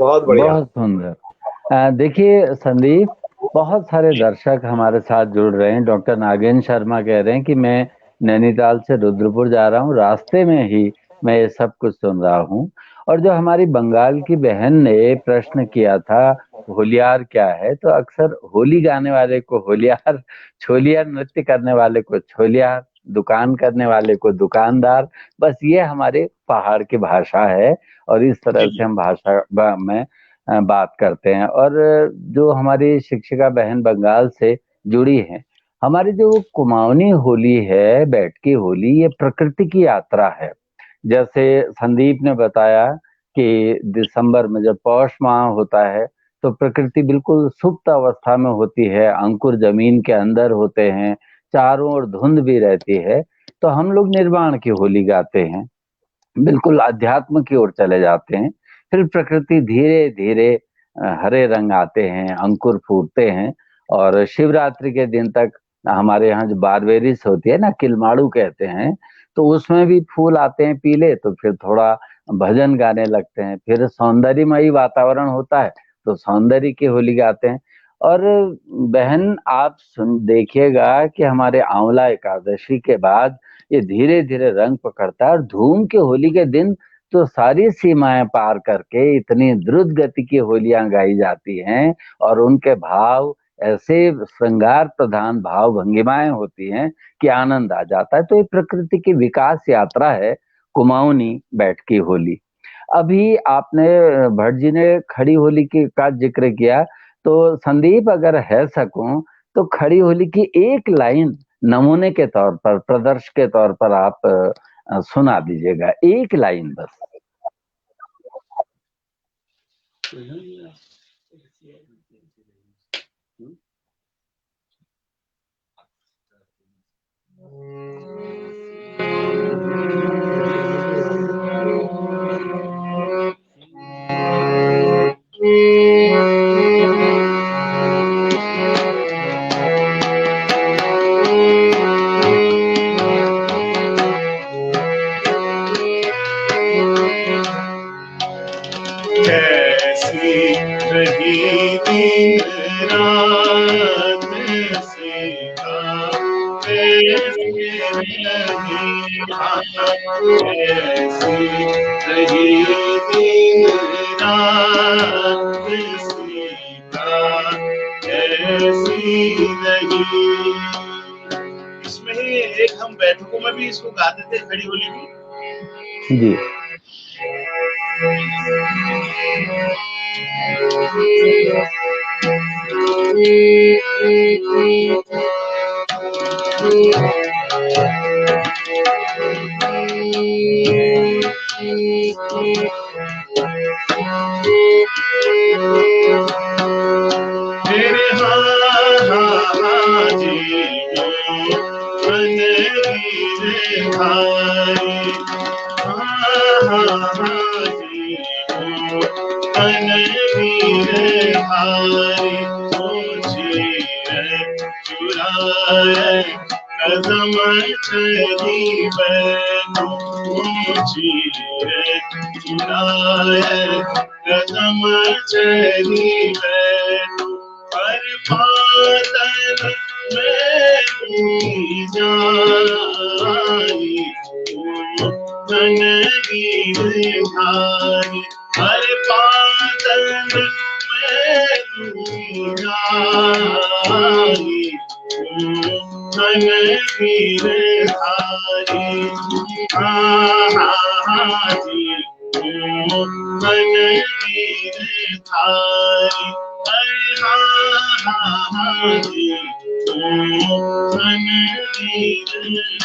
बहुत बढ़िया। बहुत सुंदर। देखिए संदीप, बहुत सारे दर्शक हमारे साथ जुड़ रहे हैं। डॉक्टर नागेंद्र शर्मा कह रहे हैं कि मैं नैनीताल से रुद्रपुर जा रहा हूँ, रास्ते में ही मैं ये सब कुछ सुन रहा हूँ। और जो हमारी बंगाल की बहन ने प्रश्न किया था होलियार क्या है, तो अक्सर होली गाने वाले को होलियार, छोलिया नृत्य करने वाले को छोलियार, दुकान करने वाले को दुकानदार, बस ये हमारे पहाड़ की भाषा है और इस तरह से हम भाषा में बात करते हैं। और जो हमारी शिक्षिका बहन बंगाल से जुड़ी हैं, हमारी जो कुमाऊनी होली है, बैठकी होली, ये प्रकृति की यात्रा है। जैसे संदीप ने बताया कि दिसंबर में जब पौष माह होता है तो प्रकृति बिल्कुल सुप्त अवस्था में होती है, अंकुर जमीन के अंदर होते हैं, चारों ओर धुंध भी रहती है। तो हम लोग निर्वाण की होली गाते हैं, बिल्कुल अध्यात्म की ओर चले जाते हैं। फिर प्रकृति धीरे धीरे हरे रंग आते हैं, अंकुर फूटते हैं, और शिवरात्रि के दिन तक हमारे यहाँ जो बारबेरिस होती है ना, किलमाड़ू कहते हैं, तो उसमें भी फूल आते हैं पीले। तो फिर थोड़ा भजन गाने लगते हैं, फिर सौंदर्यमयी वातावरण होता है तो सौंदर्य की होली गाते हैं। और बहन आप सुन देखिएगा कि हमारे आंवला एकादशी के बाद ये धीरे धीरे रंग पकड़ता है, और धूम की होली के दिन तो सारी सीमाएं पार करके इतनी द्रुत गति की होलियां गाई जाती हैं, और उनके भाव ऐसे श्रृंगार प्रधान भाव भंगिमाएं होती हैं कि आनंद आ जाता है। तो ये प्रकृति की विकास यात्रा है, कुमाऊनी बैठ की होली। अभी आपने भट्ट जी ने खड़ी होली की का जिक्र किया, तो संदीप अगर है सकूं तो खड़ी होली की एक लाइन नमूने के तौर पर, प्रदर्श के तौर पर आप सुना दीजिएगा, एक लाइन बस। कैसी रही दिन रात सीता, कैसी रही दिन रात सीता, कैसी रही। इसमें ही एक हम बैठकों में भी इसको गाते थे, खड़ी होली भी जी। मेरे हाँ जी मन गिरे भाई, हाँ जी मन गिरे भाई, चुराए कदम चली बैठो, चुराए कदम चली बैठो, पर बादल में जाई, मन गिर भाई, पर बादल में जाई, मन गिर भाई, हाँ जी मन गिर भाई, हाँ जी मन गिर।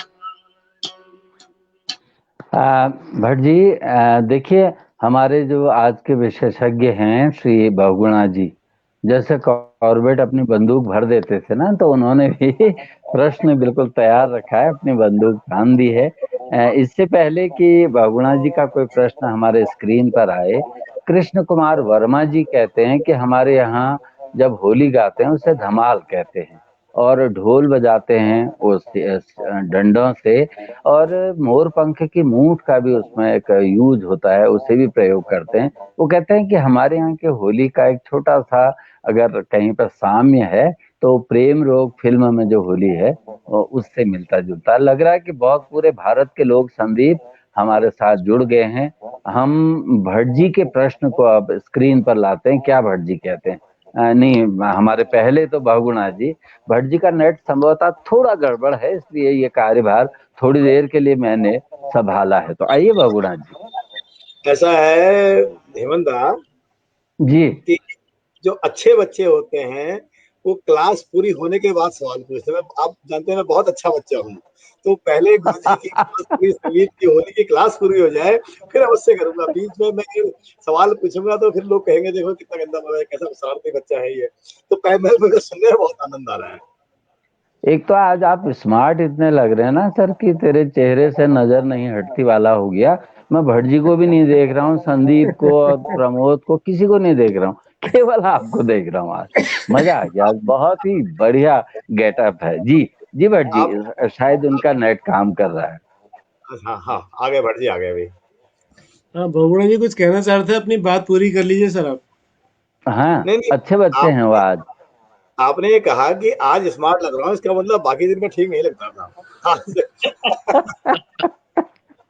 भट्ट जी देखिए, हमारे जो आज के विशेषज्ञ हैं श्री बहुगुणा जी, जैसे कॉर्बेट अपनी बंदूक भर देते थे ना, तो उन्होंने भी प्रश्न बिल्कुल तैयार रखा है, अपनी बंदूक तान दी है। इससे पहले कि बहुगुणा जी का कोई प्रश्न हमारे स्क्रीन पर आए, कृष्ण कुमार वर्मा जी कहते हैं कि हमारे यहाँ जब होली गाते हैं उसे धमाल कहते हैं, और ढोल बजाते हैं उस डंडों से, और मोर पंख की मूठ का भी उसमें एक यूज होता है, उसे भी प्रयोग करते हैं। वो कहते हैं कि हमारे यहाँ के होली का एक छोटा सा अगर कहीं पर साम्य है तो प्रेम रोग फिल्म में जो होली है उससे मिलता जुलता लग रहा है कि बहुत पूरे भारत के लोग संदीप हमारे साथ जुड़ गए हैं। हम भट्ट जी के प्रश्न को अब स्क्रीन पर लाते हैं, क्या भट्ट जी कहते हैं। नहीं, हमारे पहले तो बहुगुणा जी, भट्ट जी का नेट संभवतः थोड़ा गड़बड़ है, इसलिए ये कार्यभार थोड़ी देर के लिए मैंने संभाला है। तो आइए बहुगुणा जी। ऐसा है हेमंत दा जी कि जो अच्छे बच्चे होते हैं वो क्लास पूरी होने के बाद सवाल पूछते हैं। आप जानते हैं मैं बहुत अच्छा बच्चा हूँ, तो पहले गुरुजी की क्लास पूरी, संगीत की होली की क्लास पूरी हो जाए, फिर अब उससे करूंगा। बीच में मैं सवाल पूछूंगा तो फिर लोग कहेंगे देखो कितना गंदा बच्चा है, कैसा शरारती बच्चा है ये। तो पहले मुझे सुनने में बहुत आनंद आ रहा है। एक तो आज आप स्मार्ट इतने लग रहे हैं ना सर कि तेरे चेहरे से नजर नहीं हटती वाला हो गया। मैं भट्ट जी को भी नहीं देख रहा हूँ, संदीप को और प्रमोद को, किसी को नहीं देख रहा हूँ, केवल आपको देख रहा हूँ। आज मजा आ गया, आज बहुत ही बढ़िया गेटअप है जी। जी भट्ट जी, आप शायद उनका नेट काम कर रहा है। हाँ हाँ, आ गए भट्ट जी, आ गए अभी। हाँ बहुगुणा जी कुछ कहना चाह रहे थे, अपनी बात पूरी कर लीजिए सर आप। हाँ, नहीं नहीं, अच्छे बच्चे हैं वो आपने आज। आपने ये कहा कि आज स्मार्ट लग रहा हूँ, इसका मतलब बाकी दिन में ठीक नहीं लगता था।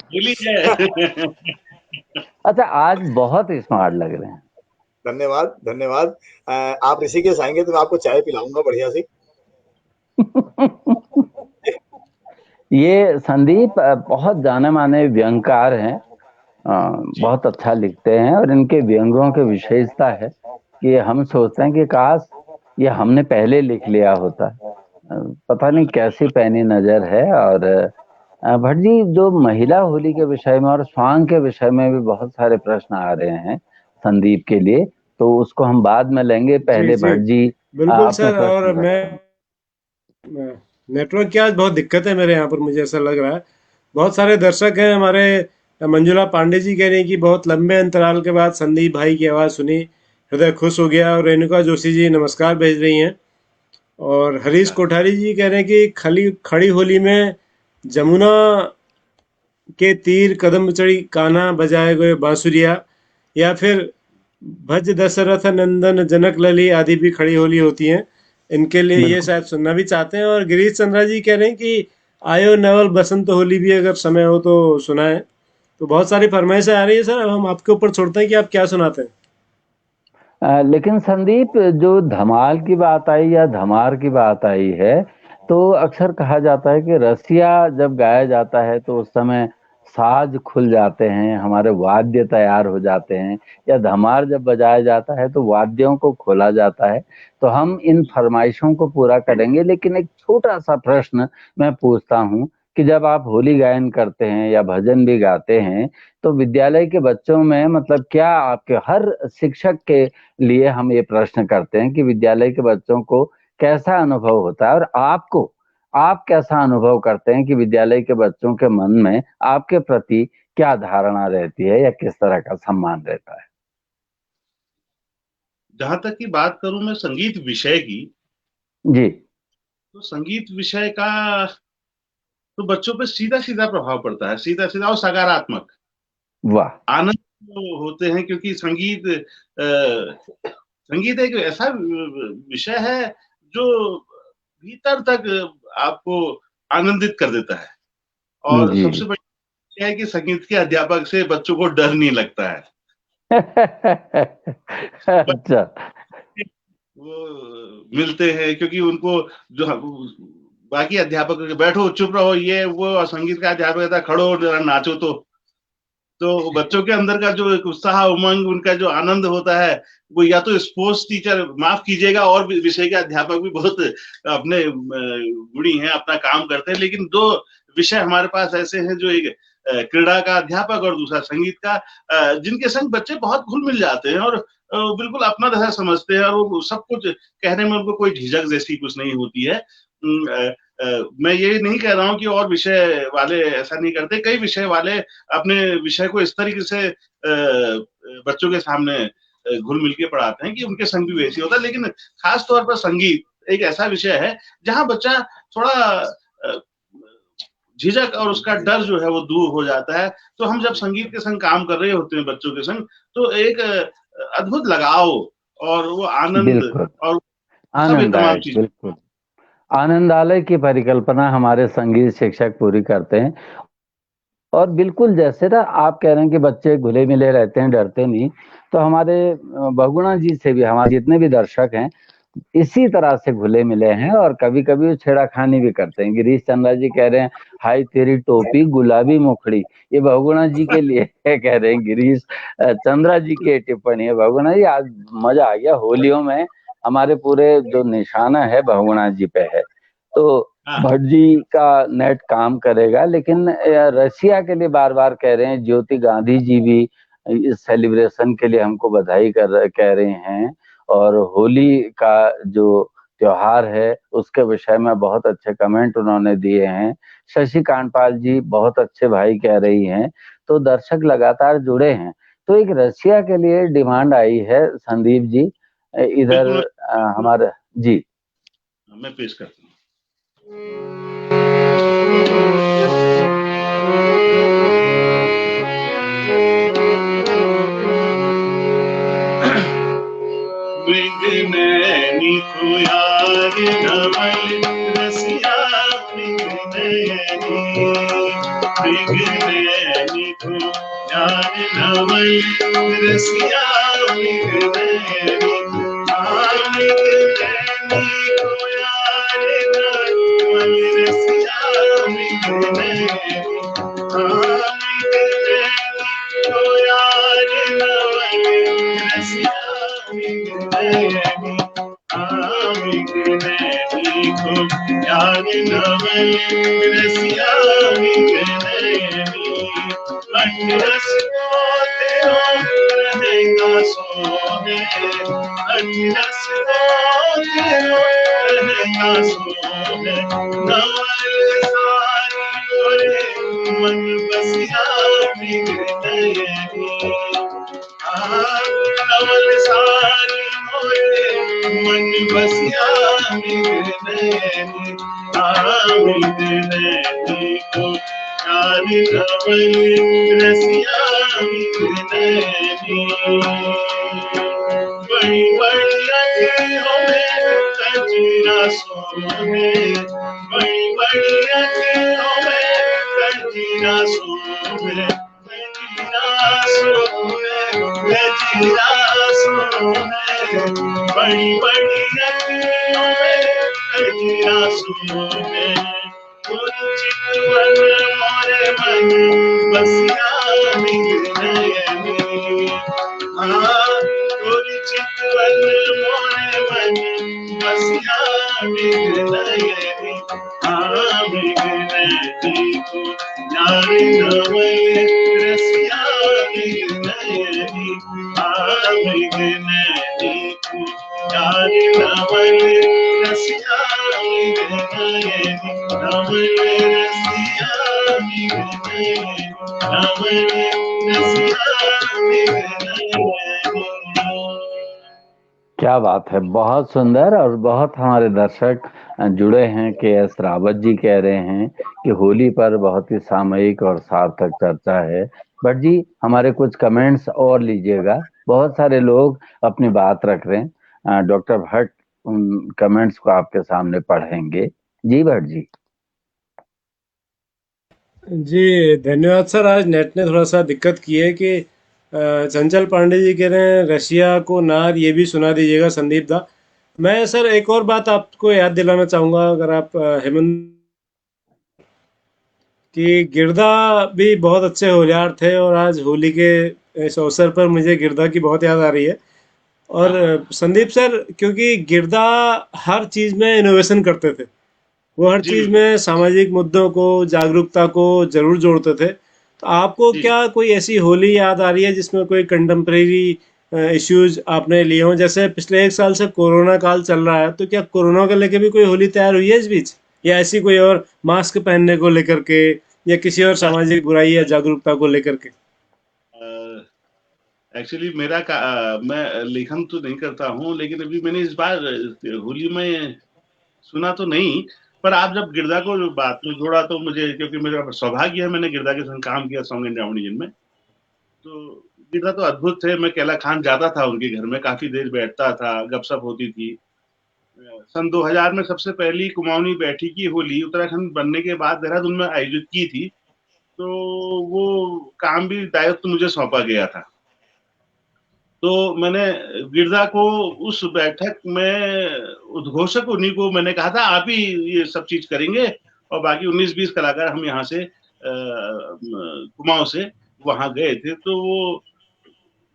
बोली है। अच्छा, आज बहुत स्मार्ट लग रहे हैं। धन्यवाद धन्यवाद। आप ऋषिकेश आएंगे तो मैं आपको चाय पिलाऊंगा बढ़िया सी। ये संदीप बहुत जाने माने व्यंगकार हैं। जी। बहुत अच्छा लिखते हैं और इनके व्यंगों की विशेषता है कि हम सोचते हैं कि काश ये हमने पहले लिख लिया होता। पता नहीं कैसी पैनी नजर है। और भट्ट जी, जो महिला होली के विषय में और स्वांग के विषय में भी बहुत सारे प्रश्न आ रहे हैं संदीप के लिए, तो उसको हम बाद में लेंगे। जी पहले जी भट्ट जी बिल्कुल अपने सर। और प्रश्न मैं रखें। नेटवर्क की आज बहुत दिक्कत है मेरे यहाँ पर, मुझे ऐसा लग रहा है। बहुत सारे दर्शक हैं हमारे। मंजुला पांडे जी कह रही हैं कि बहुत लंबे अंतराल के बाद संदीप भाई की आवाज़ सुनी, हृदय खुश हो गया। और रेणुका जोशी जी नमस्कार भेज रही हैं। और हरीश अच्छा। कोठारी जी कह रहे हैं कि खली खड़ी होली में जमुना के तीर कदम चढ़ी कान्हा बजाए गए बांसुरिया, या फिर भज दशरथ नंदन जनक लली आदि भी खड़ी होली होती हैं। इनके लिए ये बिल्कुल। शायद सुनना भी चाहते हैं। और गिरीश चंद्रा जी कह रहे हैं कि आयो नवल बसंत होली भी अगर समय हो तो सुनाएं। तो बहुत सारी फरमाइशें आ रही है सर, अब हम आपके ऊपर छोड़ते हैं कि आप क्या सुनाते हैं। लेकिन संदीप, जो धमाल की बात आई या धमार की बात आई है, तो अक्सर कहा जाता है कि रसिया जब गाया जाता है तो उस समय साज खुल जाते हैं, हमारे वाद्य तैयार हो जाते हैं। या धमार जब बजाया जाता है तो वाद्यों को खोला जाता है। तो हम इन फरमाइशों को पूरा करेंगे, लेकिन एक छोटा सा प्रश्न मैं पूछता हूँ कि जब आप होली गायन करते हैं या भजन भी गाते हैं, तो विद्यालय के बच्चों में मतलब क्या आपके हर शिक्षक के लिए हम ये प्रश्न करते हैं कि विद्यालय के बच्चों को कैसा अनुभव होता है, और आपको आप कैसा अनुभव करते हैं कि विद्यालय के बच्चों के मन में आपके प्रति क्या धारणा रहती है या किस तरह का सम्मान रहता है। जहां तक की बात करूं मैं संगीत विषय की, जी। तो संगीत विषय का तो बच्चों पे सीधा सीधा प्रभाव पड़ता है, सीधा सीधा और सकारात्मक वाह। आनंद जो होते हैं। क्योंकि संगीत एक ऐसा विषय है जो भीतर तक आपको आनंदित कर देता है। और जी। सबसे बड़ी बात यह है कि संगीत के अध्यापक से बच्चों को डर नहीं लगता है। अच्छा। वो मिलते हैं क्योंकि उनको जो बाकी अध्यापक बैठो चुप रहो ये वो, और संगीत का अध्यापक कहता है खड़ो जरा नाचो। तो बच्चों के अंदर का जो एक उत्साह उमंग, उनका जो आनंद होता है, वो या तो स्पोर्ट्स टीचर, माफ कीजिएगा, और विषय के अध्यापक भी बहुत अपने गुणी हैं, अपना काम करते हैं। लेकिन दो विषय हमारे पास ऐसे हैं, जो एक क्रीड़ा का अध्यापक और दूसरा संगीत का, जिनके संग बच्चे बहुत घुल मिल जाते हैं और बिल्कुल अपना तरह समझते हैं, और वो सब कुछ कहने में उनको कोई झिझक जैसी कुछ नहीं होती है। मैं ये नहीं कह रहा हूँ कि और विषय वाले ऐसा नहीं करते। कई विषय वाले अपने विषय को इस तरीके से बच्चों के सामने घुल मिल के पढ़ाते हैं कि उनके संग भी वैसे होता है। लेकिन खास तौर पर संगीत एक ऐसा विषय है जहां बच्चा थोड़ा झिझक और उसका डर जो है वो दूर हो जाता है। तो हम जब संगीत के संग काम कर रहे होते हैं बच्चों के संग, तो एक अद्भुत लगाव और वो आनंद बिल्कुल। और सब ये तमाम आनंददायक, चीज। बिल्कुल। आनंदालय की परिकल्पना हमारे संगीत शिक्षक पूरी करते हैं। और बिल्कुल जैसे ना आप कह रहे हैं कि बच्चे घुले मिले रहते हैं, डरते नहीं, तो हमारे बहुगुणा जी से भी हमारे जितने भी दर्शक हैं इसी तरह से घुले मिले हैं, और कभी कभी वो छेड़ाखानी भी करते हैं। गिरीश चंद्रा जी कह रहे हैं हाय तेरी टोपी गुलाबी मुखड़ी, ये बहुगुणा जी के लिए कह रहे हैं। गिरीश चंद्रा जी की टिप्पणी है। बहुगुणा जी, आज मजा आ गया होलियों में। हमारे पूरे जो निशाना है बहुगुणा जी पे है। तो हाँ भट्ट जी का नेट काम करेगा, लेकिन रशिया के लिए बार बार कह रहे हैं। ज्योति गांधी जी भी इस सेलिब्रेशन के लिए हमको बधाई कह रहे हैं। और होली का जो त्योहार है उसके विषय में बहुत अच्छे कमेंट उन्होंने दिए हैं। शशि कांडपाल जी बहुत अच्छे भाई कह रही हैं। तो दर्शक लगातार जुड़े हैं। तो एक रशिया के लिए डिमांड आई है संदीप जी, इधर बिल्कुल, हमारे जी। मैं पेश करता हूँ। मृगनैनी को यार नवल रसिया मृगनैनी, मृगनैनी को यार नवल रसिया मृगनैनी, मृगनैनी को यार नवल रसिया मृगनैनी, मृगनैनी को यार नवल रसिया मृगनैनी, मृगनैनी को यार नवल रसिया मृगनैनी, अठरस रोते हो रहेगा सोने, अठरस रोते हो रहेगा सोने, नवल सारी ओरे मन बसिया मृगनैनी, नवल सारी मोरे मन बसिया मृगनैनी, मृगनैनी को यार नवल रसिया मृगनैनी, बड़ी बड़ी अखियों में कजरा सोने, बड़ी बड़ी अखियों में कजरा सोने, गजरा सोने, बड़ी बड़ी अखियों में गजरा सोने, चितवन मोरे मन बसिया मृगनैनी, चितवन मोरे मन बसिया मृगनैनी, मृगनैनी को यार नवल रसिया मृगनैनी, मृगनैनी को यार नवल रसिया मृगनैनी, नवल रसिया मृगनैनी, नवल रसिया मृगनैनी। क्या बात है, बहुत सुंदर। और बहुत हमारे दर्शक जुड़े हैं। के एस रावत जी कह रहे हैं कि होली पर बहुत ही सामयिक और सार्थक चर्चा है। बट जी हमारे कुछ कमेंट्स और लीजिएगा, बहुत सारे लोग अपनी बात रख रहे हैं। डॉक्टर भट्ट उन कमेंट्स को आपके सामने पढ़ेंगे। जी भट्ट जी। जी धन्यवाद सर। आज नेट ने थोड़ा सा दिक्कत की है कि चंचल पांडे जी कह रहे हैं रशिया को नार, ये भी सुना दीजिएगा संदीप दा। मैं सर एक और बात आपको याद दिलाना चाहूँगा, अगर आप हेमंत, कि गिरधा भी बहुत अच्छे होशियार थे, और आज होली के इस अवसर पर मुझे गिरधा की बहुत याद आ रही है। और संदीप सर, क्योंकि गिरधा हर चीज़ में इनोवेशन करते थे, वो हर जी चीज़ बिल्कुल में सामाजिक मुद्दों को, जागरूकता को जरूर जोड़ते थे। तो आपको जी। क्या कोई ऐसी होली याद आ रही है जिसमें कोई कंटेम्प्रेरी इश्यूज आपने लिए हों? जैसे पिछले एक साल से कोरोना काल चल रहा है, तो क्या कोरोना को लेकर भी कोई होली तैयार हुई है इस बीच, या ऐसी कोई और मास्क पहनने को लेकर के, या किसी और सामाजिक बुराई या जागरूकता को लेकर के? एक्चुअली मैं लेखन तो नहीं करता हूँ, लेकिन अभी मैंने इस बार होली में सुना तो नहीं, पर आप जब गिरधा को बात में जोड़ा तो मुझे, क्योंकि मेरा सौभाग्य है, मैंने गिरधा के संग काम किया सॉन्ग एंड डाउनिजन में। तो गिरधा तो अद्भुत थे। मैं कैला खान जाता था उनके घर में, काफी देर बैठता था, गपशप होती थी। सन 2000 में सबसे पहली कुमाऊनी बैठी की होली उत्तराखंड बनने के बाद देहरादून में आयोजित की थी। तो वो काम भी दायित्व मुझे सौंपा गया था। तो मैंने गिरधा को उस बैठक में उद्घोषक उन्हीं को मैंने कहा था, आप ही ये सब चीज करेंगे, और बाकी 19-20 कलाकार हम यहाँ से कुमाऊं से वहां गए थे। तो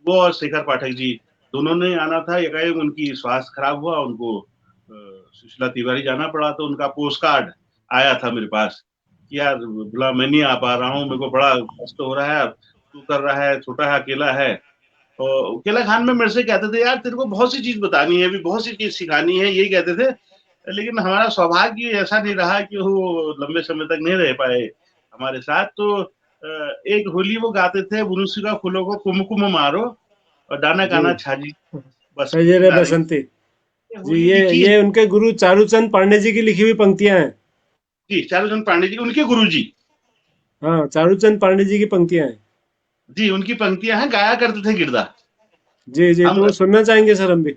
वो और शेखर पाठक जी दोनों ने आना था, एकाएक उनकी स्वास्थ्य खराब हुआ, उनको सुशीला तिवारी जाना पड़ा, तो उनका पोस्ट कार्ड आया था मेरे पास कि यार बोला मैं नहीं आ पा रहा हूँ, मेरे को बड़ा कष्ट हो रहा है, तू कर रहा है, छोटा है, अकेला है। और केला खान में मेरे से कहते थे यार तेरे को बहुत सी चीज बतानी है, अभी बहुत सी चीज सिखानी है, यही कहते थे। लेकिन हमारा सौभाग्य ऐसा नहीं रहा कि वो लंबे समय तक नहीं रह पाए हमारे साथ। तो एक होली वो गाते थे, बुनुसिका फूलों को कुमकुम मारो और डाना जी गाना छाजी बस सजरे बसंती। जी होली लिखी ये उनके गुरु चारूचंद पांडे जी की लिखी हुई पंक्तियां हैं। जी, चारूचंद पांडे जी उनके गुरु जी। हाँ चारूचंद पांडे जी की पंक्तियां हैं। जी, उनकी पंक्तियां हैं, गाया करते थे गिरदा। जी जी, हम तो वो सुनना चाहेंगे सर हम भी।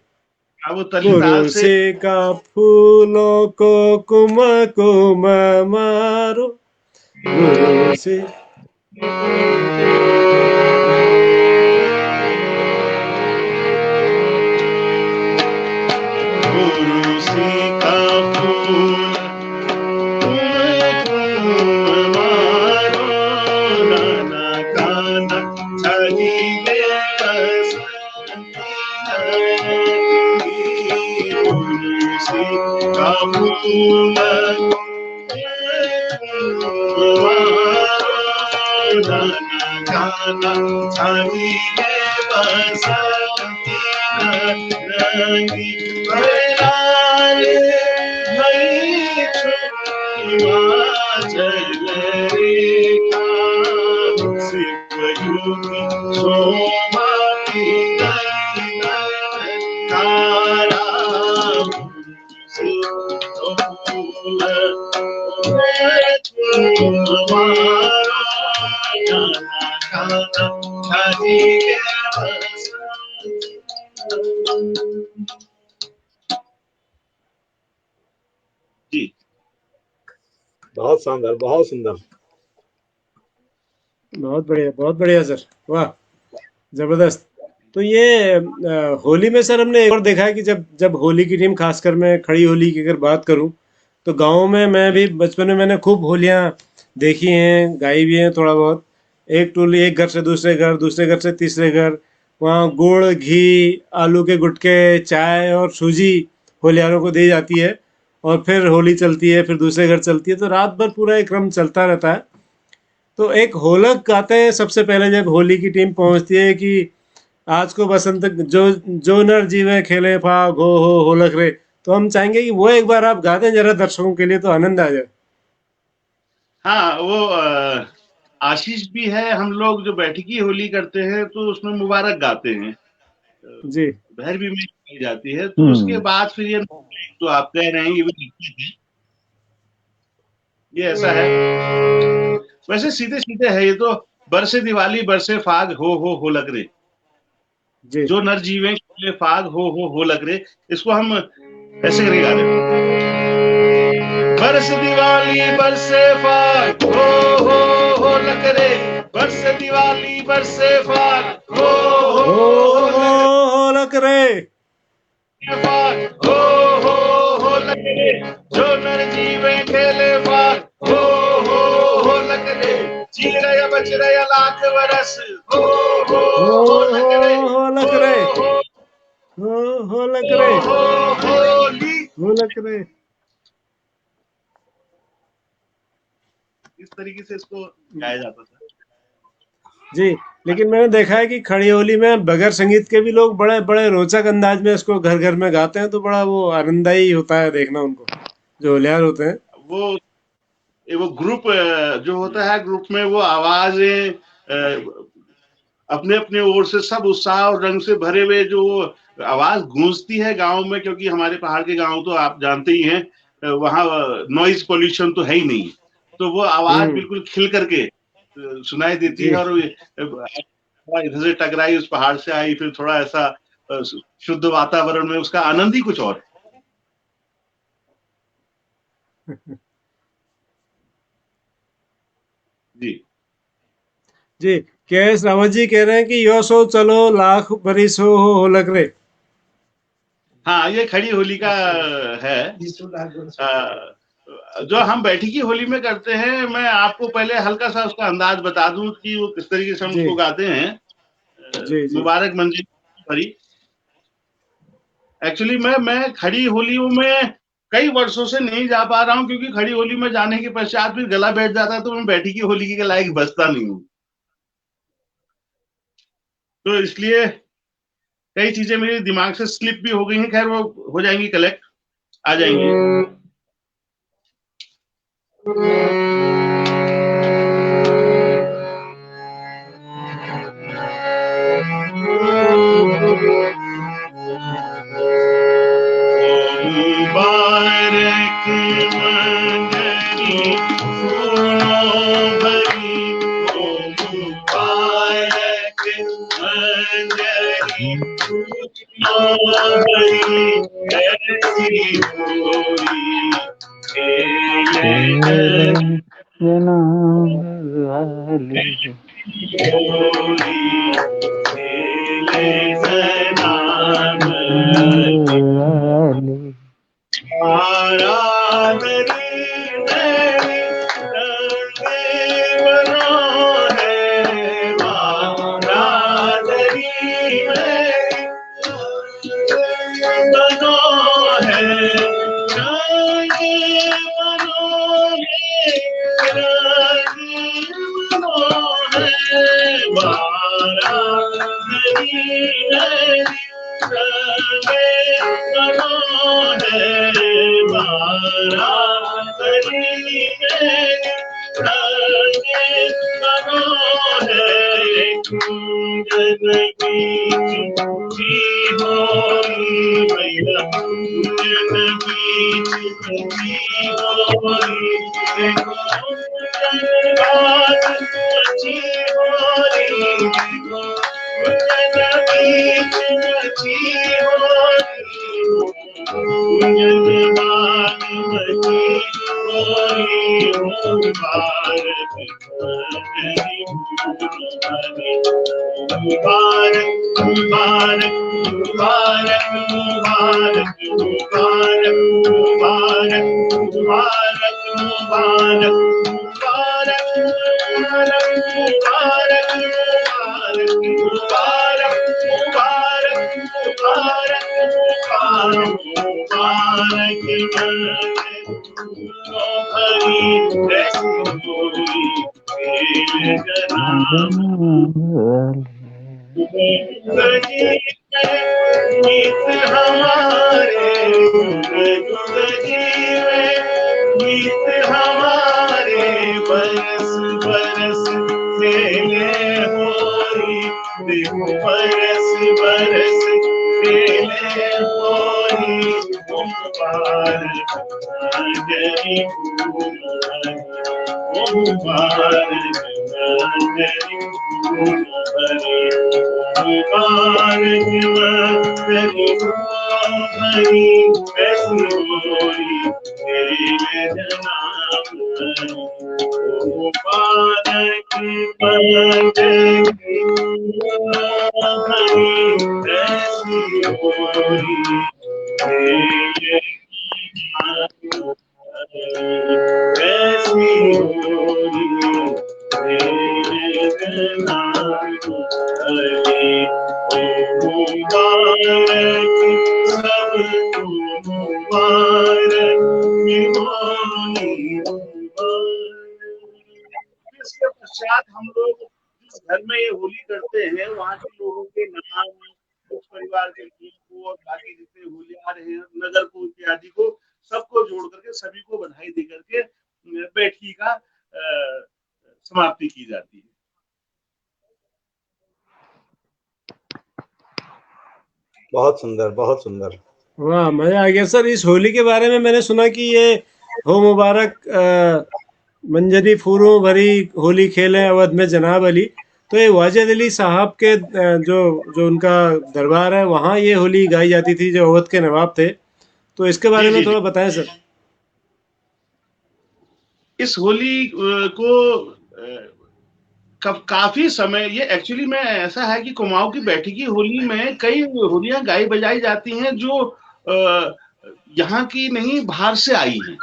वो तली ताल से बुरुसे का फूलों को कुमकुम मारो, बुरुसे। बुरुसी का फूल कुमकुम मारो, नाना काना छाजीले बसंती रंगी। बुरुसी का फूल गाना छाजीले बसंती रंगी। बरारे भई हिमाचल रेखा, शिवयुगी शोभा की तारा। बुरुसी का फूल मारो, गाना गाना छाजीले बसंती। जी, बहुत शानदार, बहुत सुंदर। बहुत बढ़िया सर, वाह जबरदस्त। तो ये होली में सर हमने एक और देखा है कि जब जब होली की टीम, खासकर मैं खड़ी होली की अगर बात करूं, तो गांव में मैं भी बचपन में मैंने खूब होलियां देखी हैं, गाई भी हैं थोड़ा बहुत। एक टोली एक घर से दूसरे घर, दूसरे घर से तीसरे घर, वहाँ गुड़ घी आलू के गुटके चाय और सूजी होलियारों को दी जाती है, और फिर होली चलती है, फिर दूसरे घर चलती है, तो रात भर पूरा एक क्रम चलता रहता है। तो एक होलक गाते हैं सबसे पहले जब होली की टीम पहुंचती है कि आज को बसंत जो जो नर जीवे खेले फाग हो होलक रे। तो हम चाहेंगे कि वो एक बार आप गा दें जरा दर्शकों के लिए, तो आनंद आ जाए। हाँ वो आशीष भी है। हम लोग जो बैठकी होली करते हैं तो उसमें मुबारक गाते हैं, जी भैरवी में गाई जाती है। तो उसके बाद फिर ये तो आप कह रहे हैं ये भी लिखते हैं, ये ऐसा है। वैसे सीधे सीधे है ये तो, बरसे दिवाली बरसे फाग हो लग रे, जी जो नर जीवे खेले फाग हो लग रे। इसको हम ऐसे करके गा रहे हैं। बरस दिवाली बरसे फाग हो लग रे, बरस दिवाली बरसे फाग हो होलक रे। फाग हो लग रे, जो नर जीवे खेले फाग हो लग रे। जी रहा बच रहा लाख बरस हो लग रे, होलक रे। होलक रे। होली। होलक रे। इस तरीके से इसको गाया जाता था। जी, लेकिन मैंने देखा है कि खड़ी होली में बगैर संगीत के भी लोग बड़े बड़े रोचक अंदाज में इसको घर घर में गाते हैं, तो बड़ा वो आनंददायी होता है देखना उनको, जो होलियार होते हैं। वो ग्रुप जो होता है, ग्रुप में वो आवाजें अपने अपने ओर से सब उत्साह और रंग से भरे हुए जो आवाज गूंजती है गांव में, क्योंकि हमारे पहाड़ के गांव तो आप जानते ही हैं, वहाँ नॉइज पोल्यूशन तो है ही नहीं, तो वो आवाज बिल्कुल खिल करके सुनाई देती है। और इधर से टकराई, उस पहाड़ से आई, फिर थोड़ा ऐसा शुद्ध वातावरण में उसका आनंद ही कुछ और है। जी जी, के एस रावत जी कह रहे हैं कि यो सो चलो लाख बरिस हो लग रहे। हाँ, ये खड़ी होली का है। जो हम बैठकी होली में करते हैं, मैं आपको पहले हल्का सा उसका अंदाज बता दूं कि वो किस तरीके से हम उसको गाते हैं। जी जी मुबारक मंजिल भरी एक्चुअली मैं खड़ी होलियों में कई वर्षों से नहीं जा पा रहा हूँ, क्योंकि खड़ी होली में जाने के पश्चात फिर गला बैठ जाता है, तो मैं बैठी की होली के लायक बचता नहीं हूँ। तो इसलिए कई चीजें मेरे दिमाग से स्लिप भी हो गई हैं। खैर, वो हो जाएंगी, कलेक्ट आ जाएंगी। मुबारक मंगली फूलों भरी, ओ मुबारक मंगली फूलों भरी, ऐसी होली खेले होली खेले जनाब आराधनी मेरी रंगे बनो है, आराधनी मेरी बनो है, रंगे बनो है, रंगे बनो है, आराधनी मेरी रंगे बनो है, आराधनी मेरी रंगे बनो है, कुंजन की होली मैया, कुंजन की होली, कुंजन बात अच्छी होली, कुंजन की होली, कुंजन बात अच्छी होली, मुबारक मंगली मुबारक मुबारक मुबारक मुबारक मुबारक मुबारक मुबारक मुबारक मुबारक मुबारक मुबारक मुबारक मुबारक मुबारक भरी ऐसी होली खेले जनाब गीत हमारे, गीत हमारे, बरस बरस खेले होली, देखो बरस बरस खेले होली, मुबारक मंगली मुबारक मंगली मुबारक मंगली हरी, ऐसी होली खेले जनाब मुबारक मंगली हरी, ऐसी होली खेले ऐसी होली खेले जनाब मुबारक सबको मुबारक होली मुबारक। इसके पश्चात हम लोग जिस घर में ये होली करते हैं, वहाँ के लोगों के नाम, उस परिवार के लोगों को और बाकी जितने होलियार हैं, नगर को इत्यादि को, सबको जोड़ करके सभी को बधाई दे करके बैठकी का समाप्ति की जाती है। बहुत सुंदर, बहुत सुंदर। वाह, मजा आ गया सर। इस होली के बारे में मैंने सुना कि ये हो मुबारक मंजरी फूलों भरी होली खेले अवध में जनाब अली, तो ये वाजिद अली साहब के जो उनका दरबार है, वहाँ ये होली गाई जाती थी, जो अवध के नवाब थे। तो इसके बारे में थोड़ा बताएं सर। इस होली को काफी समय, ये एक्चुअली में ऐसा है कि कुमाऊं की बैठकी होली में कई होलियां गाई बजाई जाती हैं जो यहाँ की नहीं, बाहर से आई हैं,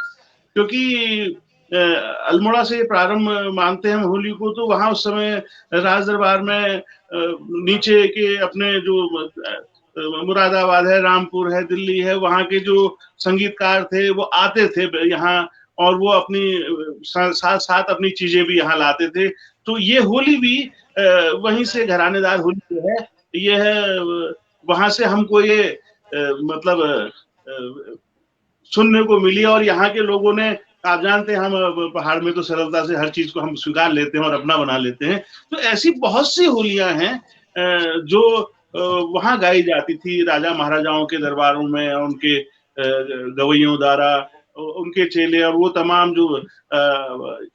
क्योंकि अल्मोड़ा से प्रारंभ मानते हैं हम होली को। तो वहां उस समय राज दरबार में नीचे के अपने जो मुरादाबाद है, रामपुर है, दिल्ली है, वहाँ के जो संगीतकार थे वो आते थे यहाँ, और वो अपनी साथ साथ अपनी चीजें भी यहाँ लाते थे। तो ये होली भी वहीं से घरानेदार होली जो है, ये है वहां से हमको ये मतलब सुनने को मिली। और यहाँ के लोगों ने, आप जानते हैं हम पहाड़ में तो सरलता से हर चीज को हम स्वीकार लेते हैं और अपना बना लेते हैं। तो ऐसी बहुत सी होलियां हैं जो वहां गाई जाती थी राजा महाराजाओं के दरबारों में, उनके गवैयों द्वारा, उनके चेले और वो तमाम जो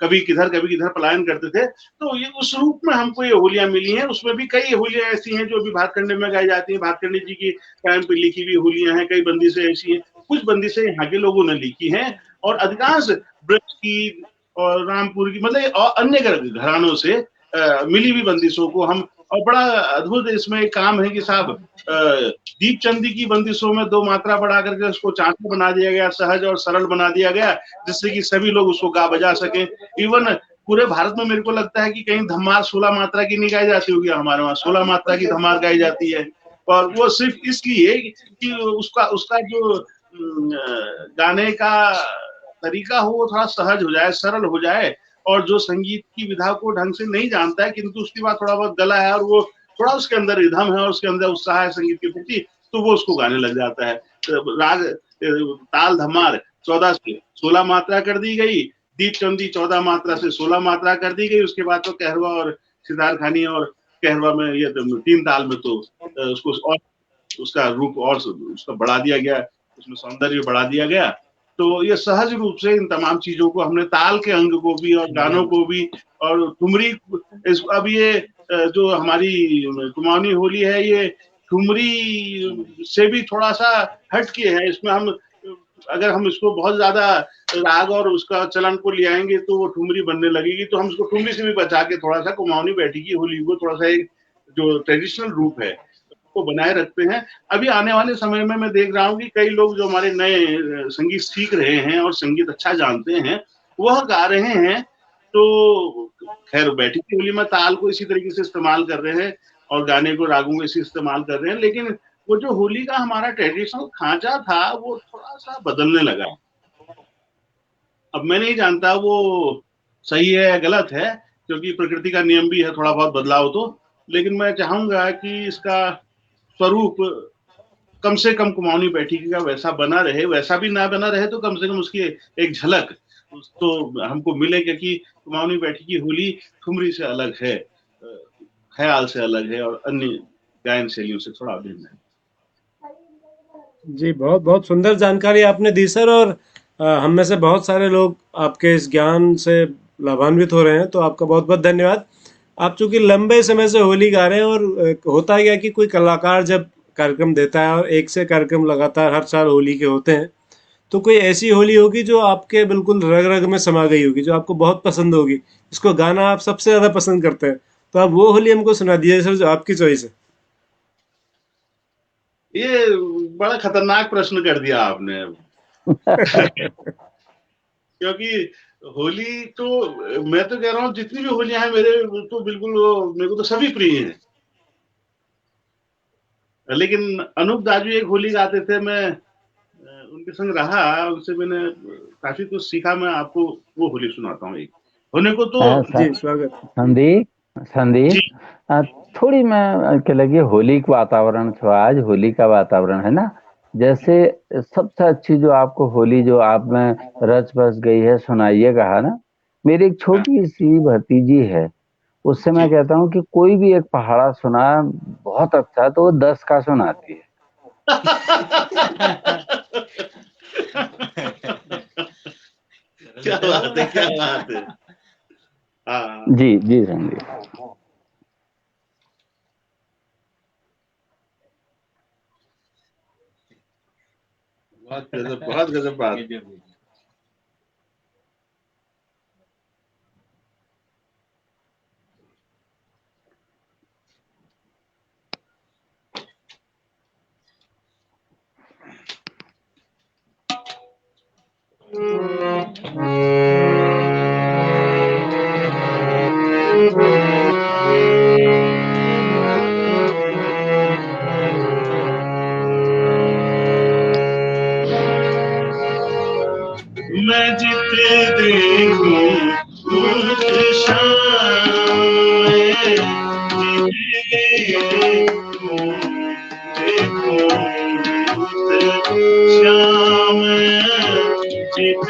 कभी किधर पलायन करते थे। तो ये उस रूप में हमको ये होलियां मिली हैं। उसमें भी कई होलियां ऐसी हैं जो अभी भातखंडे में गाई जाती हैं। भातखंडे जी की टाइम पे लिखी हुई होलियां हैं, कई बंदिशें ऐसी हैं, कुछ बंदिशें यहाँ के लोगों ने लिखी हैं, और अधिकांश ब्रज की और रामपुर की, मतलब और अन्य घरानों से मिली हुई बंदिशों को हम, और बड़ा अद्भुत इसमें एक काम है कि साहब दीपचंदी की बंदिशों में 2 मात्रा बढ़ा करके उसको चांटा बना दिया गया, सहज और सरल बना दिया गया, जिससे कि सभी लोग उसको गा बजा सके। इवन पूरे भारत में मेरे को लगता है कि कहीं धमार 16 मात्रा की नहीं गाई जाती होगी, हमारे वहाँ 16 मात्रा की धमार गाई जाती है। और वो सिर्फ इसलिए कि उसका जो गाने का तरीका हो वो थोड़ा सहज हो जाए, सरल हो जाए, और जो संगीत की विधा को ढंग से नहीं जानता है किंतु उसके बाद थोड़ा बहुत गला है और वो थोड़ा उसके अंदर रिधम है और उसके अंदर उत्साह है संगीत के प्रति, तो वो उसको गाने लग जाता है। राग ताल धमार 14 से 16 मात्रा कर दी गई, दीपचंदी 14 मात्रा से 16 मात्रा कर दी गई। उसके बाद तो कहरवा और सितार खानी और कहरवा में ये 3 ताल में तो उसको और उसका रूप और उसका बढ़ा दिया गया, उसमें सौंदर्य बढ़ा दिया गया। तो ये सहज रूप से इन तमाम चीजों को हमने, ताल के अंग को भी और गानों को भी, और ठुमरी, अब ये जो हमारी कुमाऊनी होली है, ये ठुमरी से भी थोड़ा सा हट के है। इसमें हम, अगर हम इसको बहुत ज्यादा राग और उसका चलन को ले आएंगे तो वो ठुमरी बनने लगेगी। तो हम इसको ठुमरी से भी बचा के थोड़ा सा कुमाऊनी बैठी की होली को थोड़ा सा एक जो ट्रेडिशनल रूप है को बनाए रखते हैं। अभी आने वाले समय में मैं देख रहा हूँ कि कई लोग जो हमारे नए संगीत सीख रहे हैं और संगीत अच्छा जानते हैं, वह गा रहे हैं। तो खैर बैठी की होली में ताल को इसी तरीके से इस्तेमाल कर रहे हैं और गाने को रागों को इसी इस्तेमाल कर रहे हैं, लेकिन वो जो होली का हमारा ट्रेडिशनल खांचा था वो थोड़ा सा बदलने लगा। अब मैं नहीं जानता वो सही है या गलत है, क्योंकि प्रकृति का नियम भी है थोड़ा बहुत बदलाव तो, लेकिन मैं चाहूंगा कि इसका स्वरूप कम से कम कुमाऊनी बैठकी का वैसा बना रहे, वैसा भी ना बना रहे तो कम से कम उसकी एक झलक तो हमको मिले, क्योंकि कुमाऊनी बैठकी की होली ठुमरी से अलग है, ख्याल से अलग है और अन्य गायन शैलियों से थोड़ा भिन्न है। जी, बहुत बहुत सुंदर जानकारी आपने दी सर, और हम में से बहुत सारे लोग आपके इस ज्ञान से लाभान्वित हो रहे हैं, तो आपका बहुत बहुत धन्यवाद। आप चूंकि लंबे समय से होली गा रहे हैं, और होता क्या कि कोई कलाकार जब कार्यक्रम देता है और एक से कार्यक्रम लगातार हर साल होली के होते हैं, तो कोई ऐसी होली होगी जो आपके बिल्कुल रग रग में समा गई होगी, जो आपको बहुत पसंद होगी, इसको गाना आप सबसे ज्यादा पसंद करते हैं, तो आप वो होली हमको सुना दीजिए सर जो आपकी चॉइस है। ये बड़ा खतरनाक प्रश्न कर दिया आपने क्योंकि होली तो, मैं तो कह रहा हूँ जितनी भी होलियां हैं मेरे तो बिल्कुल, मेरे को तो सभी प्रिय हैं। लेकिन अनूप दाजू एक होली गाते थे, मैं उनके संग रहा, उनसे मैंने काफी कुछ सीखा। मैं आपको वो होली सुनाता हूँ एक, होने को तो। जी स्वागत। संदीप थोड़ी मैं के लगे होली का वातावरण छो, आज होली का वातावरण है ना, जैसे सबसे अच्छी जो आपको होली जो आप में रच बस गई है सुनाइएगा ना। मेरी एक छोटी सी भतीजी है, उससे मैं कहता हूँ कि कोई भी एक पहाड़ा सुना बहुत अच्छा, तो वो 10 का सुनाती है। क्या बात है, क्या बात है। हाँ जी जी संदीप। बहुत गजब बात। जित देखूं उस शाम में, देखूं उस शाम जित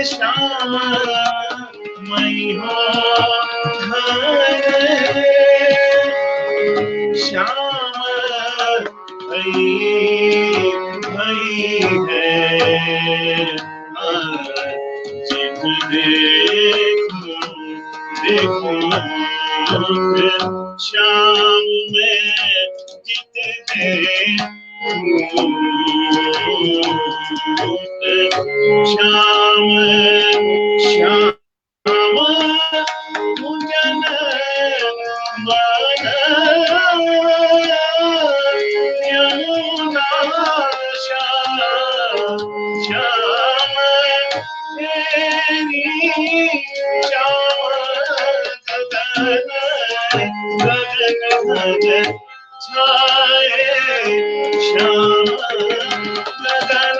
श्याम मई हो श्याम भई है, जित देखूं श्याम में, जित देखूं श्याम श्याम मुझन मन यमुना श्याम श्याम तेरी श्याम गगन गगन छाए श्याम गगन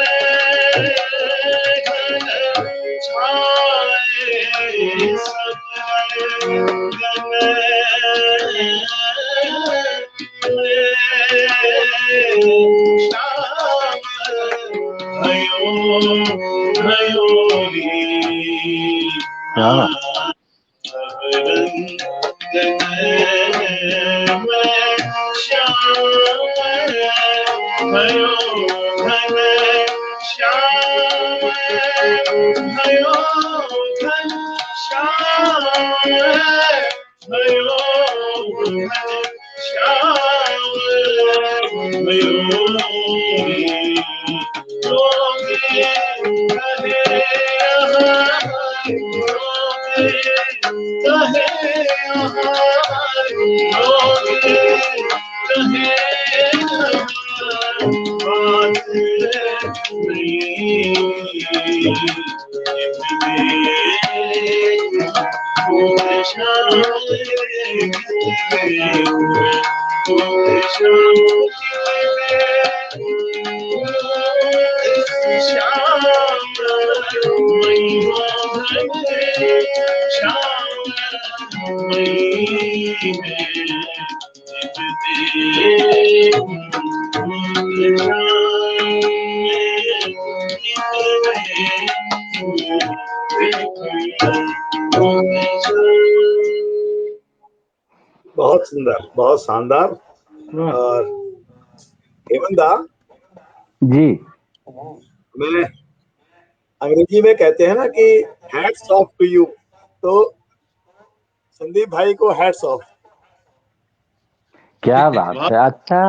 बहुत सुंदर, बहुत शानदार। वाह। और हेमंत दा, जी मैं अंग्रेजी में कहते हैं ना कि हैट्स ऑफ टू यू, तो संदीप भाई को हैट्स ऑफ। क्या बात है। अच्छा,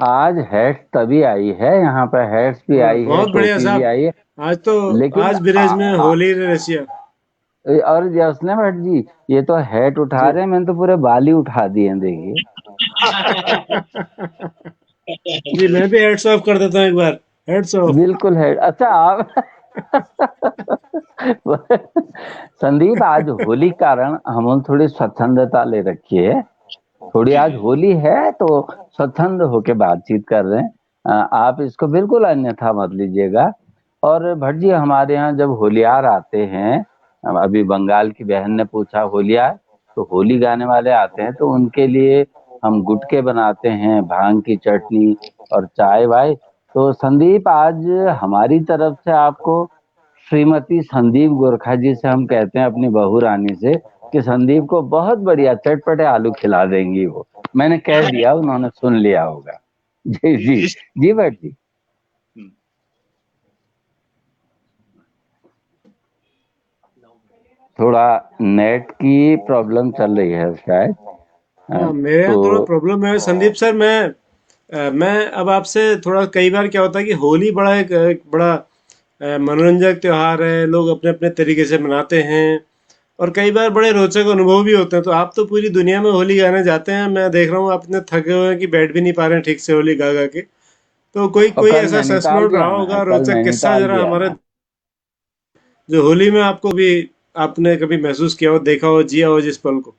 आज हेड्स तभी आई है, यहाँ पे हेड्स भी आई है, बहुत बढ़िया टोपी साहब। भी आई है। आज तो लेकिन आज ब्रिज में होली रसिया। और जसने भट्ट जी, ये तो हेड उठा रहे हैं, मैंने तो पूरे बाल ही उठा दिए हैं, देखिए। जी मैं भी हेड्स ऑफ कर देता हूँ एक बार। Heads off. बिल्कुल हेड। अच्छा आप संदीप, आज होली के कारण हम थोड़ी स्वच्छंदता ले रखी है। थोड़ी आज होली है तो स्वच्छंद होके बातचीत कर रहे हैं। आप इसको बिल्कुल अन्यथा मत लीजिएगा। और भट्ट जी, हमारे यहाँ जब होलियार आते हैं, अभी बंगाल की बहन ने पूछा होलियार, तो होली गाने वाले आते हैं, तो उनके लिए हम गुटके बनाते हैं, भांग की चटनी और चाय वाय। तो संदीप, आज हमारी तरफ से आपको श्रीमती संदीप गोरखा जी से हम कहते हैं, अपनी बहू रानी से, कि संदीप को बहुत बढ़िया चटपटे आलू खिला देंगी वो। मैंने कह दिया, उन्होंने सुन लिया होगा। जी जी जी भट्ट जी। थोड़ा नेट की प्रॉब्लम चल रही है शायद। हाँ, मेरे यहाँ थोड़ा प्रॉब्लम है संदीप सर। मैं अब आपसे थोड़ा, कई बार क्या होता है कि होली एक बड़ा मनोरंजक त्योहार है, लोग अपने अपने तरीके से मनाते हैं। और कई बार बड़े रोचक अनुभव भी होते हैं। तो आप तो पूरी दुनिया में होली गाने जाते हैं, मैं देख रहा हूँ आप इतने थके हुए हैं कि बैठ भी नहीं पा रहे हैं ठीक से होली गा गा के। तो कोई और कोई कल ऐसा सच नैनीताल नोट भी रहा आना है, होगा कल रोचक किस्सा, नैनीताल भी जरा आना हमारे, है। जो होली में आपको भी आपने कभी महसूस किया हो, देखा हो, जिया हो जिस पल को।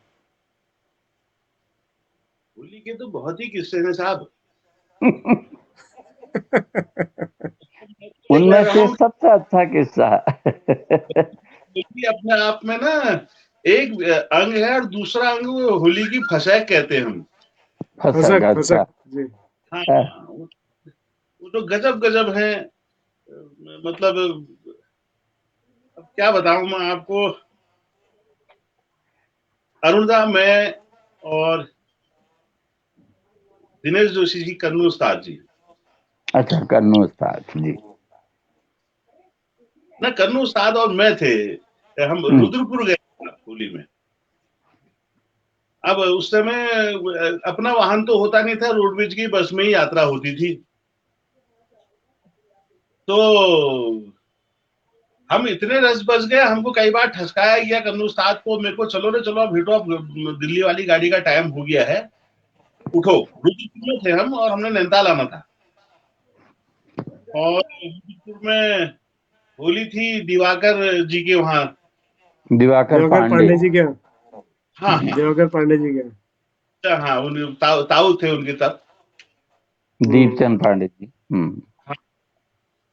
होली के तो बहुत ही किस्से हैं साहब। मैं कह उनमें रहा से हूँ सबसे अच्छा किस्सा होली अपने आप में ना एक अंग है, और दूसरा अंग वो होली की फसैक कहते हैं हम। फसक। फसक अच्छा। फसक जी। हाँ, वो तो गजब गजब है। मतलब अब क्या बताऊं मैं आपको। अरुणदा, मैं और दिनेश जोशी जी, कन्नू उस्ताद जी, अच्छा, कन्नू उस्ताद जी। ना कन्नू उस्ताद और मैं थे, हम हम्म। रुद्रपुर गए थे होली में। अब उस समय अपना वाहन तो होता नहीं था, रोडवेज की बस में ही यात्रा होती थी। तो हम इतने रस बस गए, हमको कई बार ठसकाया गया कन्नू उस्ताद को, मेरे को, चलो रे चलो, अब हिटो, अब दिल्ली वाली गाड़ी का टाइम हो गया है, उठो। रुद्रपुर में थे हम, और हमने नैनीताल आना था। और रुद्रपुर में होली थी दिवाकर जी के वहां। दिवाकर दिवाकर पांडे। पांडे जी क्या? हाँ हाँ दिवाकर पांडे जी क्या? हाँ, उन ताऊ थे उनके तब। हम्म। दीपचंद पांडे जी। हम्म।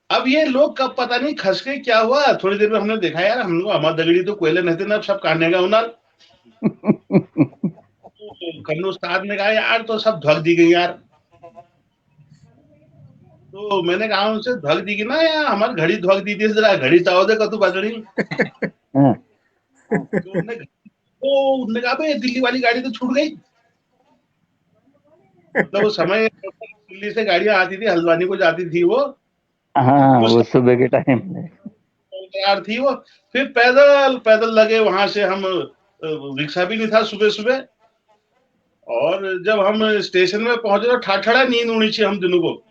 अब ये लोग कब पता नहीं खस के क्या हुआ, थोड़ी देर में हमने देखा यार, हम लोग हमार दगड़ी तो कोयले नहीं ना, सब काटने का उनार। तो कन्नू उस्ताद ने कहा यार तो सब धक दी गई यार। तो मैंने कहा उनसे, धक दी गई ना यार, हमारी घड़ी धक दी थी, जरा घड़ी चाहो दे कतु बजड़ी। हाँ। तो उनने कहा भाई दिल्ली वाली गाड़ी तो छूट गई। मतलब वो समय दिल्ली से गाड़ियां आती थी, हल्द्वानी को जाती थी वो, हाँ, उस वो सुबह के टाइम में। तैयार थी वो। फिर पैदल पैदल लगे वहां से हम, रिक्शा भी नहीं था सुबह सुबह। और जब हम स्टेशन में पहुंचे तो ठाठड़ा नींद उड़ी थी हम दोनों को।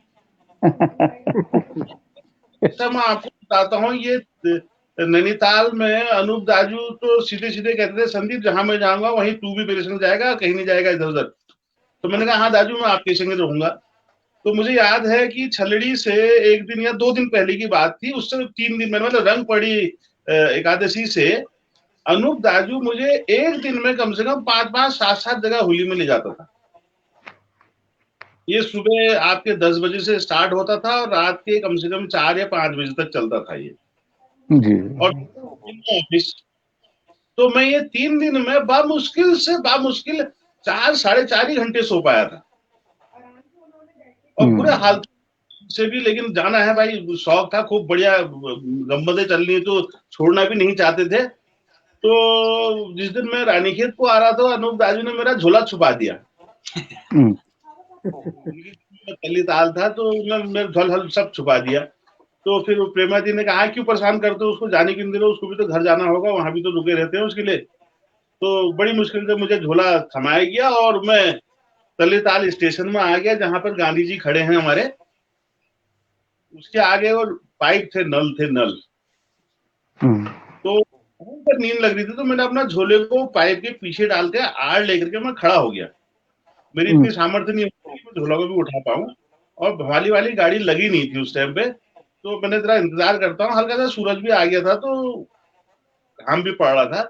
सब मैं आपको बताता हूँ, ये नैनीताल में अनूप दाजू तो सीधे सीधे कहते थे, संदीप जहां मैं जाऊंगा वहीं तू भी मेरे संग जाएगा, कहीं नहीं जाएगा इधर उधर। तो मैंने कहा हाँ दाजू, मैं आपके संग रहूंगा। तो मुझे याद है कि छलड़ी से एक दिन या 2 दिन पहले की बात थी, उससे 3 दिन में, मतलब रंग पड़ी एकादशी से, अनूप दाजू मुझे एक दिन में कम से कम 5-5, 7-7 जगह होली में ले जाता था। ये सुबह आपके 10 बजे से स्टार्ट होता था, और रात के कम से कम 4 या 5 बजे तक चलता था ये। जी। और ऑफिस, तो मैं ये 3 दिन में बामुश्किल 4-4.5 ही घंटे सो पाया था। और बुरे हाल से भी, लेकिन जाना है भाई, शौक था खूब बढ़िया, गम्मतें चलनी तो छोड़ना भी नहीं चाहते थे। तो जिस दिन मैं रानीखेत को आ रहा था, अनूप दाजू ने मेरा झोला छुपा दिया। हम्म। तली ताल था, तो उन्होंने मेरा झोल सब छुपा दिया। तो फिर प्रेमा जी ने कहा क्यों परेशान करते हो उसको, जाने क्यों दे रहे हो, उसको भी तो घर जाना होगा, वहां भी तो रुके रहते हैं उसके लिए। तो बड़ी मुश्किल से मुझे झोला थमाया गया, और मैं तलीताल स्टेशन में आ गया, जहां पर गांधी जी खड़े हैं हमारे, उसके आगे और पाइप थे, नल थे, नल। तो पर नींद लग रही थी, तो मैंने अपना झोले को पाइप के पीछे डाल के आड़ लेकर के मैं खड़ा हो गया। मेरी इतनी सामर्थ्य नहीं होती कि मैं झोला को भी उठा पाऊं। और भवाली वाली गाड़ी लगी नहीं थी उस टाइम पे। तो मैंने जरा इंतजार करता हूँ, हल्का सा सूरज भी आ गया था, तो घाम भी पड़ रहा था,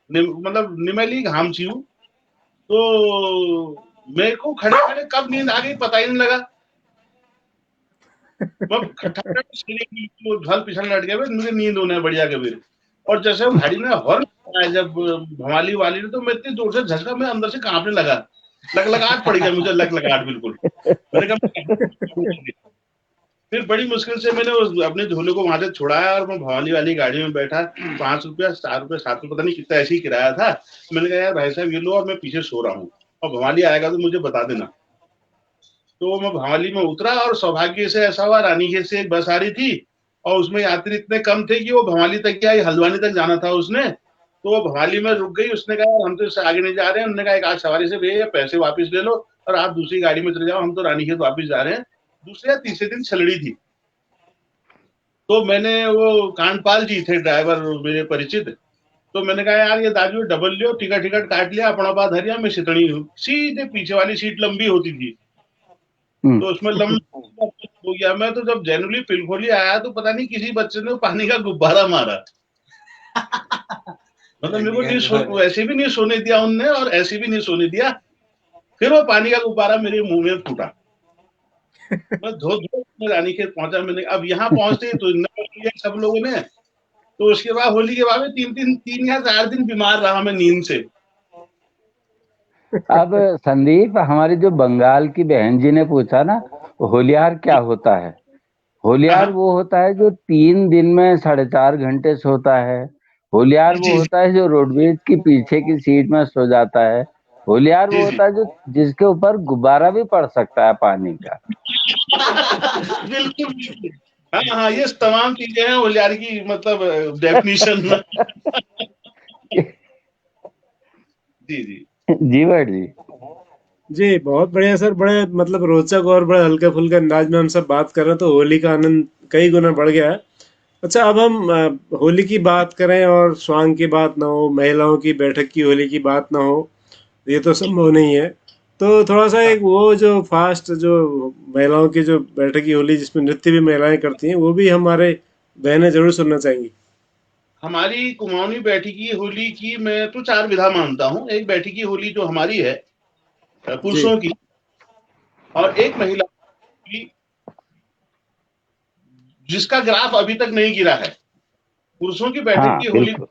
मतलब निमैली घाम सी हूँ। तो मेरे को खड़े खड़े कब नींद आ गई पता ही नहीं लगा। झल पिछल लट गया, मुझे नींद होने बढ़िया कबीर। और जैसे वो गाड़ी में हॉर्न आया जब भवाली वाली ने, तो मैं इतनी जोर से झटका, मैं अंदर से कांपने लगा, लगलगाहट पड़ गया मुझे, लगलगाहट बिल्कुल। मैंने कहा, फिर बड़ी मुश्किल से मैंने उस अपने झोले को वहां से छुड़ाया, और मैं भवाली वाली गाड़ी में बैठा। 5 रुपया, 4 रुपया, 7 रुपया, पता नहीं कितना ऐसे ही किराया था। मैंने कहा यार भाई साहब ये लो, और मैं पीछे सो रहा हूँ, और भवाली आएगा तो मुझे बता देना। तो मैं भवाली में उतरा, और सौभाग्य से ऐसा हुआ, रानीखेत से एक बस आ रही थी, और उसमें यात्री इतने कम थे कि वो भवाली तक क्या, हल्द्वानी तक जाना था उसने। तो वो भवाली में रुक गई। उसने कहा हम तो इससे आगे नहीं जा रहे हैं। उन्होंने कहा एक आज सवारी से भैया पैसे वापस ले लो, और आप दूसरी गाड़ी में चले जाओ, हम तो रानीखेत वापस जा रहे हैं। दूसरे या तीसरे दिन छलड़ी थी। तो मैंने, वो कांडपाल जी थे ड्राइवर मेरे परिचित, तो मैंने कहा यार ये दाजू डबल लियो, टिकट टिकट काट लिया, अपना बात हरिया में सितड़ी हूँ, सीधे पीछे वाली सीट लंबी होती थी, तो उसमें लंबा हो गया। मैं तो जब जनरली पिलखोली आया तो पता नहीं किसी बच्चे ने पानी का गुब्बारा मारा। मतलब मेरे को नहीं वैसे भी नहीं सोने दिया उनने और ऐसे भी नहीं सोने दिया। फिर वो पानी का गुब्बारा मेरे मुंह में फूटा। मैं धो धो रानीखेत पहुंचा। मैंने अब यहाँ पहुंचते तो सब लोगों ने, तो उसके बाद होली के बाद में तीन या 4 दिन बीमार रहा मैं नींद से। अब संदीप, हमारी जो बंगाल की बहन जी ने पूछा ना, होलियार क्या होता है? होलियार वो होता है जो 3 दिन में 4.5 घंटे सोता है। होलियार वो होता है जो रोडवेज की पीछे की सीट में सो जाता है। होलियार वो होता है जो जिसके ऊपर गुब्बारा भी पड़ सकता है पानी का। बिल्कुल बिल्कुल, हाँ हाँ, ये तमाम चीजें हैं होलियार की, मतलब डेफिनेशन। जी जी जी भट जी। जी बहुत बढ़िया सर, बड़े मतलब रोचक और बड़े हल्के फुल्के अंदाज में हम सब बात कर रहे हैं, तो होली का आनंद कई गुना बढ़ गया है। अच्छा, अब हम होली की बात करें और स्वांग की बात ना हो, महिलाओं की बैठक की होली की बात ना हो, ये तो संभव नहीं है। तो थोड़ा सा एक वो जो फास्ट जो महिलाओं की जो बैठक की होली जिसमें नृत्य भी महिलाएं करती हैं, वो भी हमारे बहनें जरूर सुनना चाहेंगी। हमारी कुमाऊनी बैठकी होली की मैं तो 4 विधा मानता हूँ। एक बैठकी होली जो हमारी है जी पुरुषों की, और एक महिला की जिसका ग्राफ अभी तक नहीं गिरा है। पुरुषों की बैठक हाँ की होली बिल्कुल।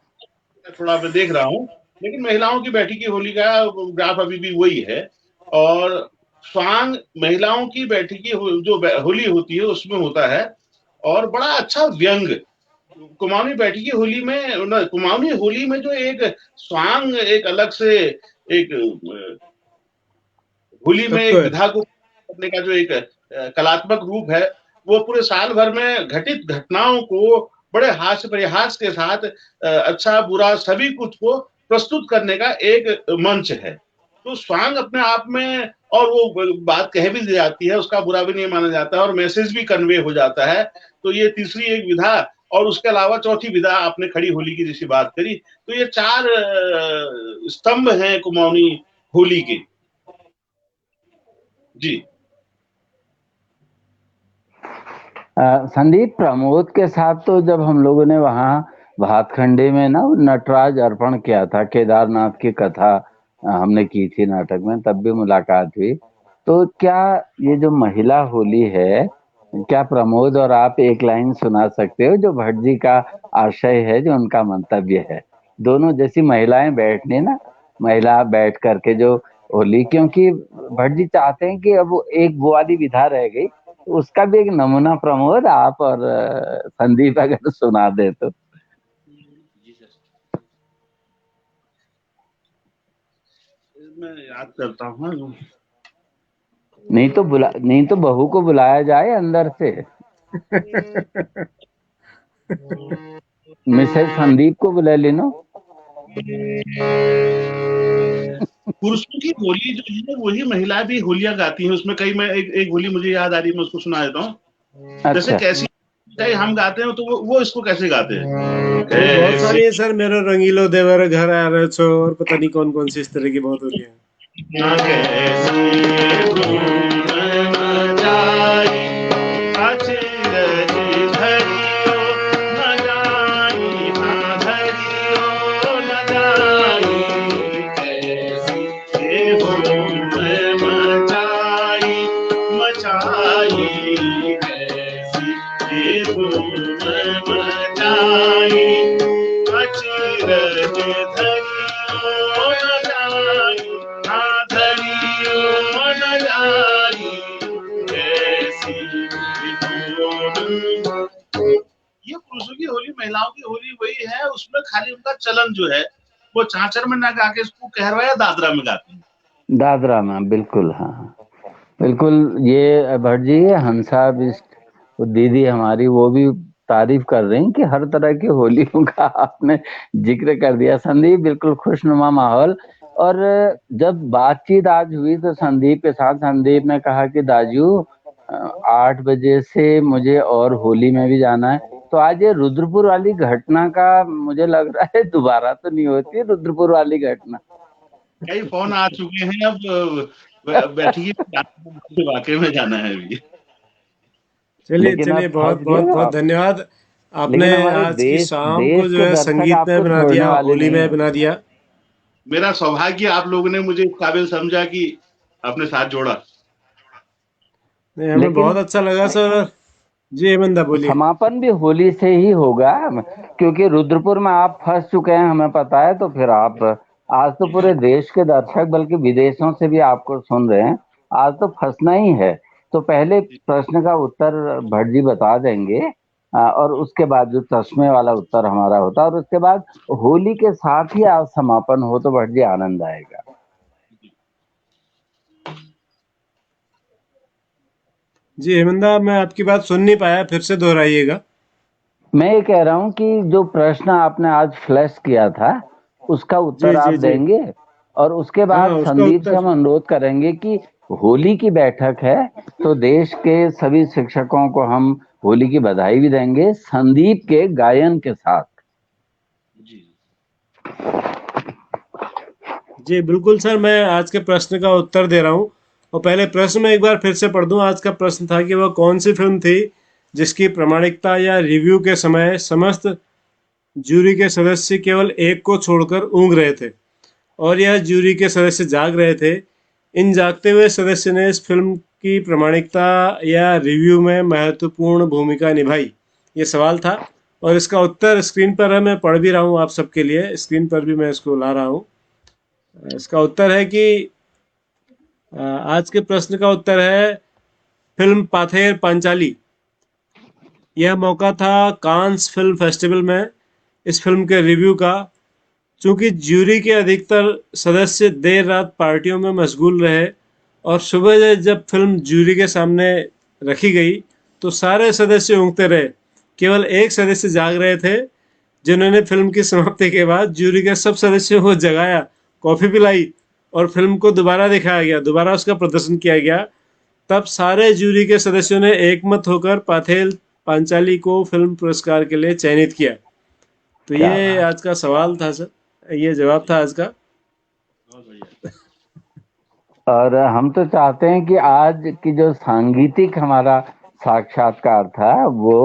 थोड़ा मैं देख रहा हूँ, लेकिन महिलाओं की बैठक की होली का ग्राफ अभी भी वही है। और स्वांग महिलाओं की बैठक की जो होली होती है उसमें होता है, और बड़ा अच्छा व्यंग। कुमाऊनी बैठकी की होली में, कुमाऊनी होली में जो एक स्वांग एक अलग से एक होली में तब तो एक है। विधा को करने का जो एक कलात्मक रूप है, वो पूरे साल भर में घटित घटनाओं को बड़े हास्य परिहास के साथ अच्छा बुरा सभी कुछ को प्रस्तुत करने का एक मंच है। तो स्वांग अपने आप में, और वो बात कह भी जाती है, उसका बुरा भी नहीं माना जाता है, और मैसेज भी कन्वे हो जाता है। तो ये तीसरी एक विधा, और उसके अलावा चौथी विधा आपने खड़ी होली की जैसी बात करी। तो ये 4 स्तंभ हैं कुमाऊनी होली के। जी संदीप, प्रमोद के साथ तो जब हम लोगों ने वहाँ भातखंडे में ना नटराज अर्पण किया था, केदारनाथ की कथा हमने की थी नाटक में, तब भी मुलाकात हुई। तो क्या ये जो महिला होली है, क्या प्रमोद और आप एक लाइन सुना सकते हो जो भट्ट जी का आशय है, जो उनका मंतव्य है? दोनों जैसी महिलाएं बैठने ना, महिला बैठ करके जो होली, क्योंकि भट्ट जी चाहते हैं कि अब वो एक वो वाली विधा रह गई, तो उसका भी एक नमूना प्रमोद आप और संदीप अगर सुना दे तो। मैं याद करता हूँ। नहीं तो बहू को बुलाया जाए अंदर से, मिसेज संदीप को बुला लेना। पुरुषों की होली जो है वही महिला भी होलियां गाती हैं। उसमें कई, मैं एक होली मुझे याद आ रही है, मैं उसको सुना देता हूँ। जैसे अच्छा। कैसी हम गाते हैं, तो वो इसको कैसे गाते हैं। बहुत सारी है सर, मेरो रंगीलो देवर घर आ रहे छो, और पता नहीं कौन कौन सी इस तरह की बहुत होती है। ये पुरुषों की होली, महिलाओं की होली वही है। उसमें खाली उनका चलन जो है वो चांचर में ना गा के इसको कहरवा या दादरा में गाते हैं। दादरा में, बिल्कुल। हाँ बिल्कुल। ये भट्ट जी, हंसा बिष्ट वो दीदी हमारी, वो भी तारीफ कर रही कि हर तरह की होलियों का आपने जिक्र कर दिया संदीप। बिल्कुल खुशनुमा माहौल। और जब बातचीत आज हुई तो संदीप के साथ, संदीप ने कहा कि दाजू 8 बजे से मुझे और होली में भी जाना है, तो आज ये रुद्रपुर वाली घटना का मुझे लग रहा है दोबारा तो नहीं होती रुद्रपुर वाली घटना। कई फोन आ चुके हैं, अब बैठिए, वाकई में जाना है अभी। चलिए लेकिन चलिए, आप बहुत फंस बहुत गए बहुत आप। धन्यवाद। आपने लेकिन हमारे आज की देश शाम को देश जो के है दर्शक संगीतमय आपको बना छोड़ने दिया, वाले नहीं होलीमय है। बना दिया। मेरा सौभाग्य आप लोगों ने मुझे इस काबिल समझा कि अपने साथ जोड़ा। नहीं, हमें लेकिन बहुत अच्छा लगा सर। जी हेमंत दा बोलिए। समापन भी होली से ही होगा, क्योंकि रुद्रपुर में आप फंस चुके हैं हमें पता है। तो फिर आप आज तो पूरे देश के दर्शक बल्कि विदेशों से भी आपको सुन रहे हैं, आज तो फंसना ही है। तो पहले प्रश्न का उत्तर भट्ट जी बता देंगे, और उसके बाद जो चश्मे वाला उत्तर हमारा होता है, और उसके बाद होली के साथ ही आज समापन हो तो भट्ट जी आनंद आएगा। जी हेमंत दा, मैं आपकी बात सुन नहीं पाया, फिर से दोहराइएगा। मैं ये कह रहा हूं कि जो प्रश्न आपने आज फ्लैश किया था उसका उत्तर जी आप जी जी। देंगे, और उसके हाँ, बाद उसका संदीप से उत्तर। हम अनुरोध करेंगे कि होली की बैठक है तो देश के सभी शिक्षकों को हम होली की बधाई भी देंगे संदीप के गायन के साथ। जी जी बिल्कुल सर, मैं आज के प्रश्न का उत्तर दे रहा हूँ। और पहले प्रश्न में एक बार फिर से पढ़ दूं। आज का प्रश्न था कि वह कौन सी फिल्म थी जिसकी प्रामाणिकता या रिव्यू के समय समस्त जूरी के सदस्य केवल एक को छोड़कर ऊँग रहे थे, और यह जूरी के सदस्य जाग रहे थे। इन जागते हुए सदस्य ने इस फिल्म की प्रामाणिकता या रिव्यू में महत्वपूर्ण भूमिका निभाई। ये सवाल था, और इसका उत्तर स्क्रीन पर है, मैं पढ़ भी रहा हूँ आप सबके लिए। स्क्रीन पर भी मैं इसको ला रहा हूँ। इसका उत्तर है कि आज के प्रश्न का उत्तर है फिल्म पाथेर पांचाली। यह मौका था कांस फिल्म फेस्टिवल में इस फिल्म के रिव्यू का। चूंकि ज्यूरी के अधिकतर सदस्य देर रात पार्टियों में मशगूल रहे और सुबह जब फिल्म ज्यूरी के सामने रखी गई तो सारे सदस्य ऊँगते रहे। केवल एक सदस्य जाग रहे थे, जिन्होंने फिल्म की समाप्ति के बाद ज्यूरी के सब सदस्यों को जगाया, कॉफी पिलाई और फिल्म को दोबारा दिखाया गया, दोबारा उसका प्रदर्शन किया गया। तब सारे जूरी के सदस्यों ने एकमत होकर पाथेल पांचाली को फिल्म पुरस्कार के लिए चयनित किया। तो क्या ये बात। आज का सवाल था सर, ये जवाब था आज का। बहुत बढ़िया। और हम तो चाहते हैं कि आज की जो सांगीतिक हमारा साक्षात्कार था वो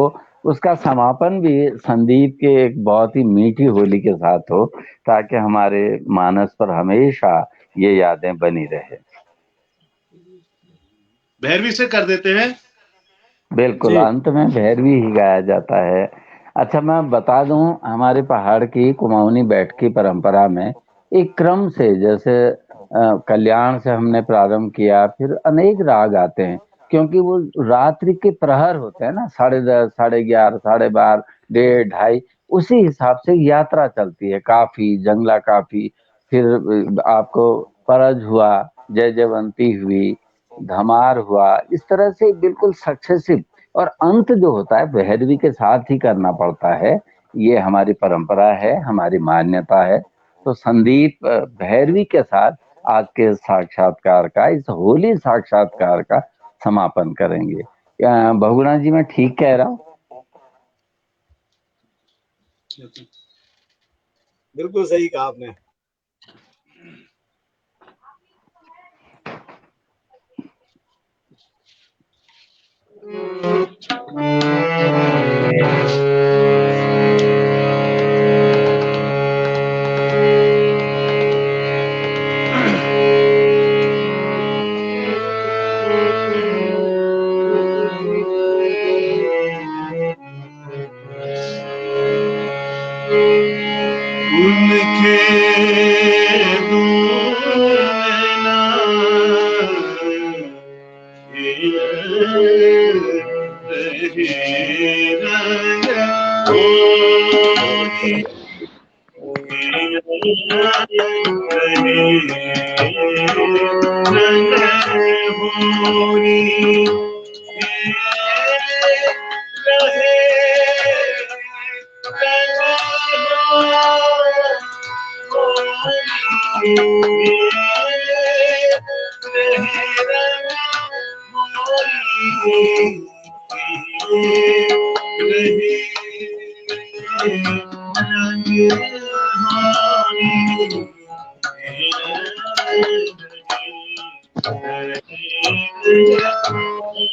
उसका समापन भी संदीप के एक बहुत ही मीठी होली के साथ हो, ताकि हमारे मानस पर हमेशा ये यादें बनी रहे। भैरवी से कर देते हैं। बिल्कुल, जी अंत में भैरवी ही गाया जाता है। अच्छा, मैं बता दूं हमारे पहाड़ की कुमाऊनी बैठकी परंपरा में एक क्रम से, जैसे कल्याण से हमने प्रारंभ किया, फिर अनेक राग आते हैं, क्योंकि वो रात्रि के प्रहर होते हैं ना, 10:30, 11:30, 12:30, 1:30, 2:30, उसी हिसाब से यात्रा चलती है। काफी जंगला काफी, फिर आपको परज हुआ, जय जयवंती हुई, धमार हुआ, इस तरह से बिल्कुल सक्सेसिव, और अंत जो होता है भैरवी के साथ ही करना पड़ता है। ये हमारी परंपरा है, हमारी मान्यता है। तो संदीप भैरवी के साथ आज के साक्षात्कार का, इस होली साक्षात्कार का समापन करेंगे। बहुगुणा जी, मैं ठीक कह रहा हूँ? बिल्कुल सही कहा आपने। उनके दूर नैना, रहे रंग होली, रंग होली, देवा देवा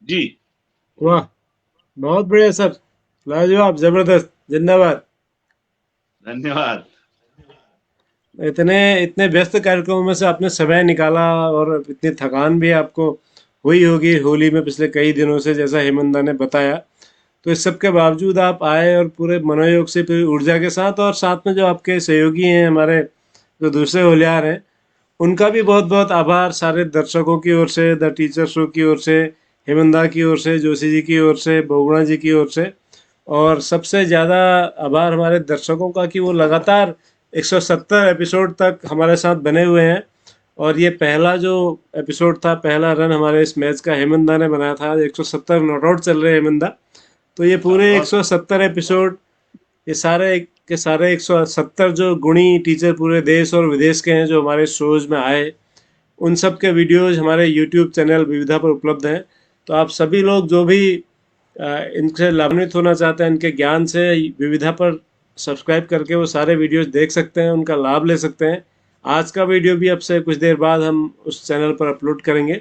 जी वाह, बहुत बढ़िया सर, लाजवाब, जबरदस्त, जिंदाबाद। धन्यवाद। इतने इतने व्यस्त कार्यक्रमों में से आपने समय निकाला, और इतनी थकान भी आपको हुई होगी होली में पिछले कई दिनों से, जैसा हेमंता ने बताया। तो इस सब के बावजूद आप आए और पूरे मनोयोग से, पूरी ऊर्जा के साथ, और साथ में जो आपके सहयोगी हैं, हमारे जो दूसरे होलियार हैं, उनका भी बहुत बहुत आभार सारे दर्शकों की ओर से, द टीचर शो की ओर से, हेमंता की ओर से, जोशी जी की ओर से, बहुगुणा जी की ओर से। और सबसे ज़्यादा आभार हमारे दर्शकों का कि वो लगातार 170 एपिसोड तक हमारे साथ बने हुए हैं। और ये पहला जो एपिसोड था, पहला रन हमारे इस मैच का हेमंता ने बनाया था। 170 नॉट आउट चल रहे हैं हेमंता। तो ये पूरे 170 एपिसोड, ये सारे के सारे 170 जो गुणी टीचर पूरे देश और विदेश के हैं जो हमारे शोज में आए, उन सब के वीडियोज हमारे यूट्यूब चैनल विविधा पर उपलब्ध हैं। तो आप सभी लोग जो भी इनसे लाभान्वित होना चाहते हैं, इनके ज्ञान से, विविधा पर सब्सक्राइब करके वो सारे वीडियोज देख सकते हैं, उनका लाभ ले सकते हैं। आज का वीडियो भी अब से कुछ देर बाद हम उस चैनल पर अपलोड करेंगे।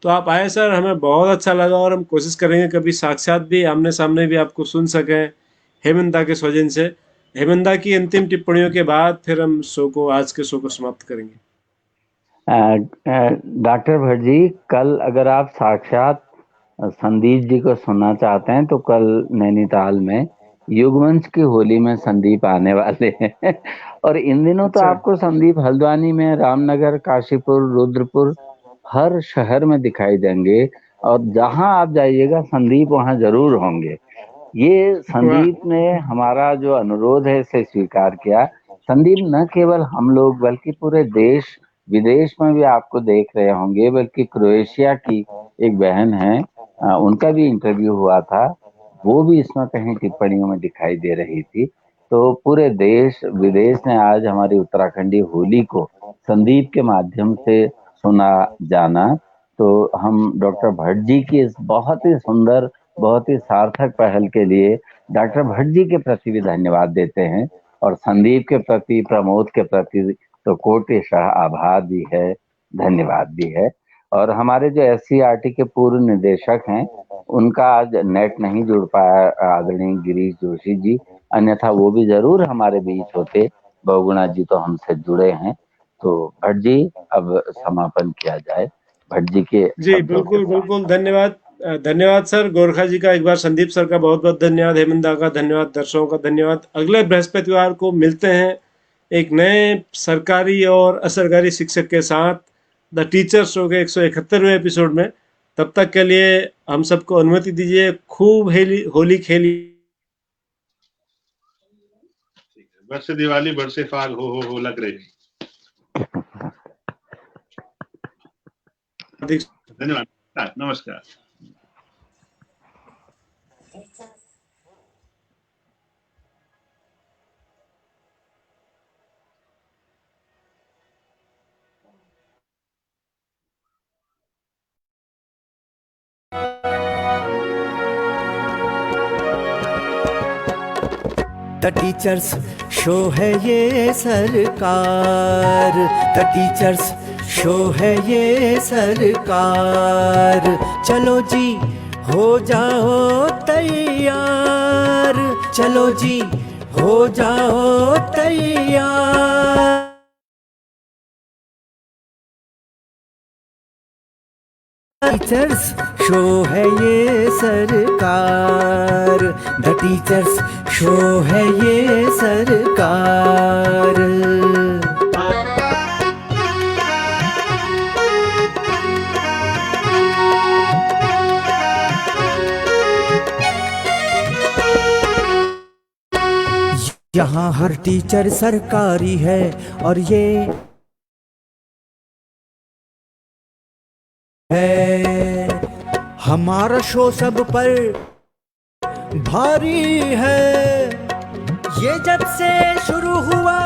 तो आप आए सर, हमें बहुत अच्छा लगा, और हम कोशिश करेंगे कभी साक्षात भी, आमने सामने भी आपको सुन सकें हेमंता के सौजन्य से। हेमंता की अंतिम टिप्पणियों के बाद फिर हम आज के शो को समाप्त करेंगे। डॉक्टर भट्ट जी, कल अगर आप साक्षात संदीप जी को सुनना चाहते हैं तो कल नैनीताल में युगमंच की होली में संदीप आने वाले हैं। और इन दिनों तो अच्छा। आपको संदीप हल्द्वानी में, रामनगर, काशीपुर, रुद्रपुर, हर शहर में दिखाई देंगे। और जहां आप जाइएगा संदीप वहां जरूर होंगे। ये संदीप ने हमारा जो अनुरोध है इसे स्वीकार किया। संदीप न केवल हम लोग बल्कि पूरे देश विदेश में भी आपको देख रहे होंगे। बल्कि क्रोएशिया की एक बहन है, उनका भी इंटरव्यू हुआ था, वो भी इसमें कहीं टिप्पणियों में दिखाई दे रही थी। तो पूरे देश विदेश ने आज हमारी उत्तराखंडी होली को संदीप के माध्यम से सुना जाना। तो हम डॉक्टर भट्ट जी की इस बहुत ही सुंदर, बहुत ही सार्थक पहल के लिए डॉक्टर भट्ट जी के प्रति भी धन्यवाद देते हैं। और संदीप के प्रति, प्रमोद के प्रति तो कोटिशः आभार भी है, धन्यवाद भी है। और हमारे जो SCERT के पूर्व निदेशक हैं, उनका आज नेट नहीं जुड़ पाया, आदरणीय गिरीश जोशी जी, अन्यथा वो भी जरूर हमारे बीच होते। बहुगुणा जी तो हमसे जुड़े हैं। तो भट्ट जी, अब समापन किया जाए भट्ट जी के जी शब्दों के बिल्कुल साथ। बिल्कुल, धन्यवाद। धन्यवाद सर। गोरखा जी का एक बार, संदीप सर का बहुत बहुत धन्यवाद, हेमंदा का धन्यवाद, दर्शकों का धन्यवाद। अगले बृहस्पतिवार को मिलते हैं एक नए सरकारी और असरकारी शिक्षक के साथ द टीचर शो के 171वें एपिसोड में। तब तक के लिए हम सबको अनुमति दीजिए, खूब होली खेली। बरसे दिवाली बरसे फाग हो लग रही। धन्यवाद, नमस्कार। द टीचर्स शो है ये सरकार, द टीचर्स शो है ये सरकार। चलो जी हो जाओ तैयार, चलो जी हो जाओ तैयार। टीचर्स शो है ये सरकार, द टीचर्स शो है ये सरकार। यहाँ हर टीचर सरकारी है और ये है हमारा शो सब पर भारी है। ये जब से शुरू हुआ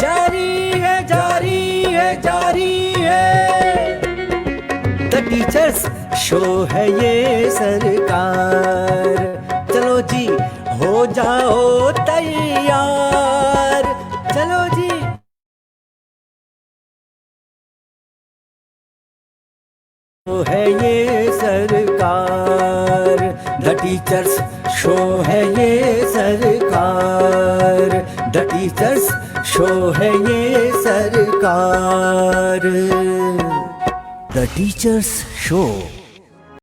जारी है, जारी है, जारी है। द टीचर्स शो है ये सरकार। चलो जी हो जाओ तैयार, चलो जी है ये सरकार, द टीचर्स शो है ये सरकार, द टीचर्स शो है ये सरकार, द टीचर्स शो।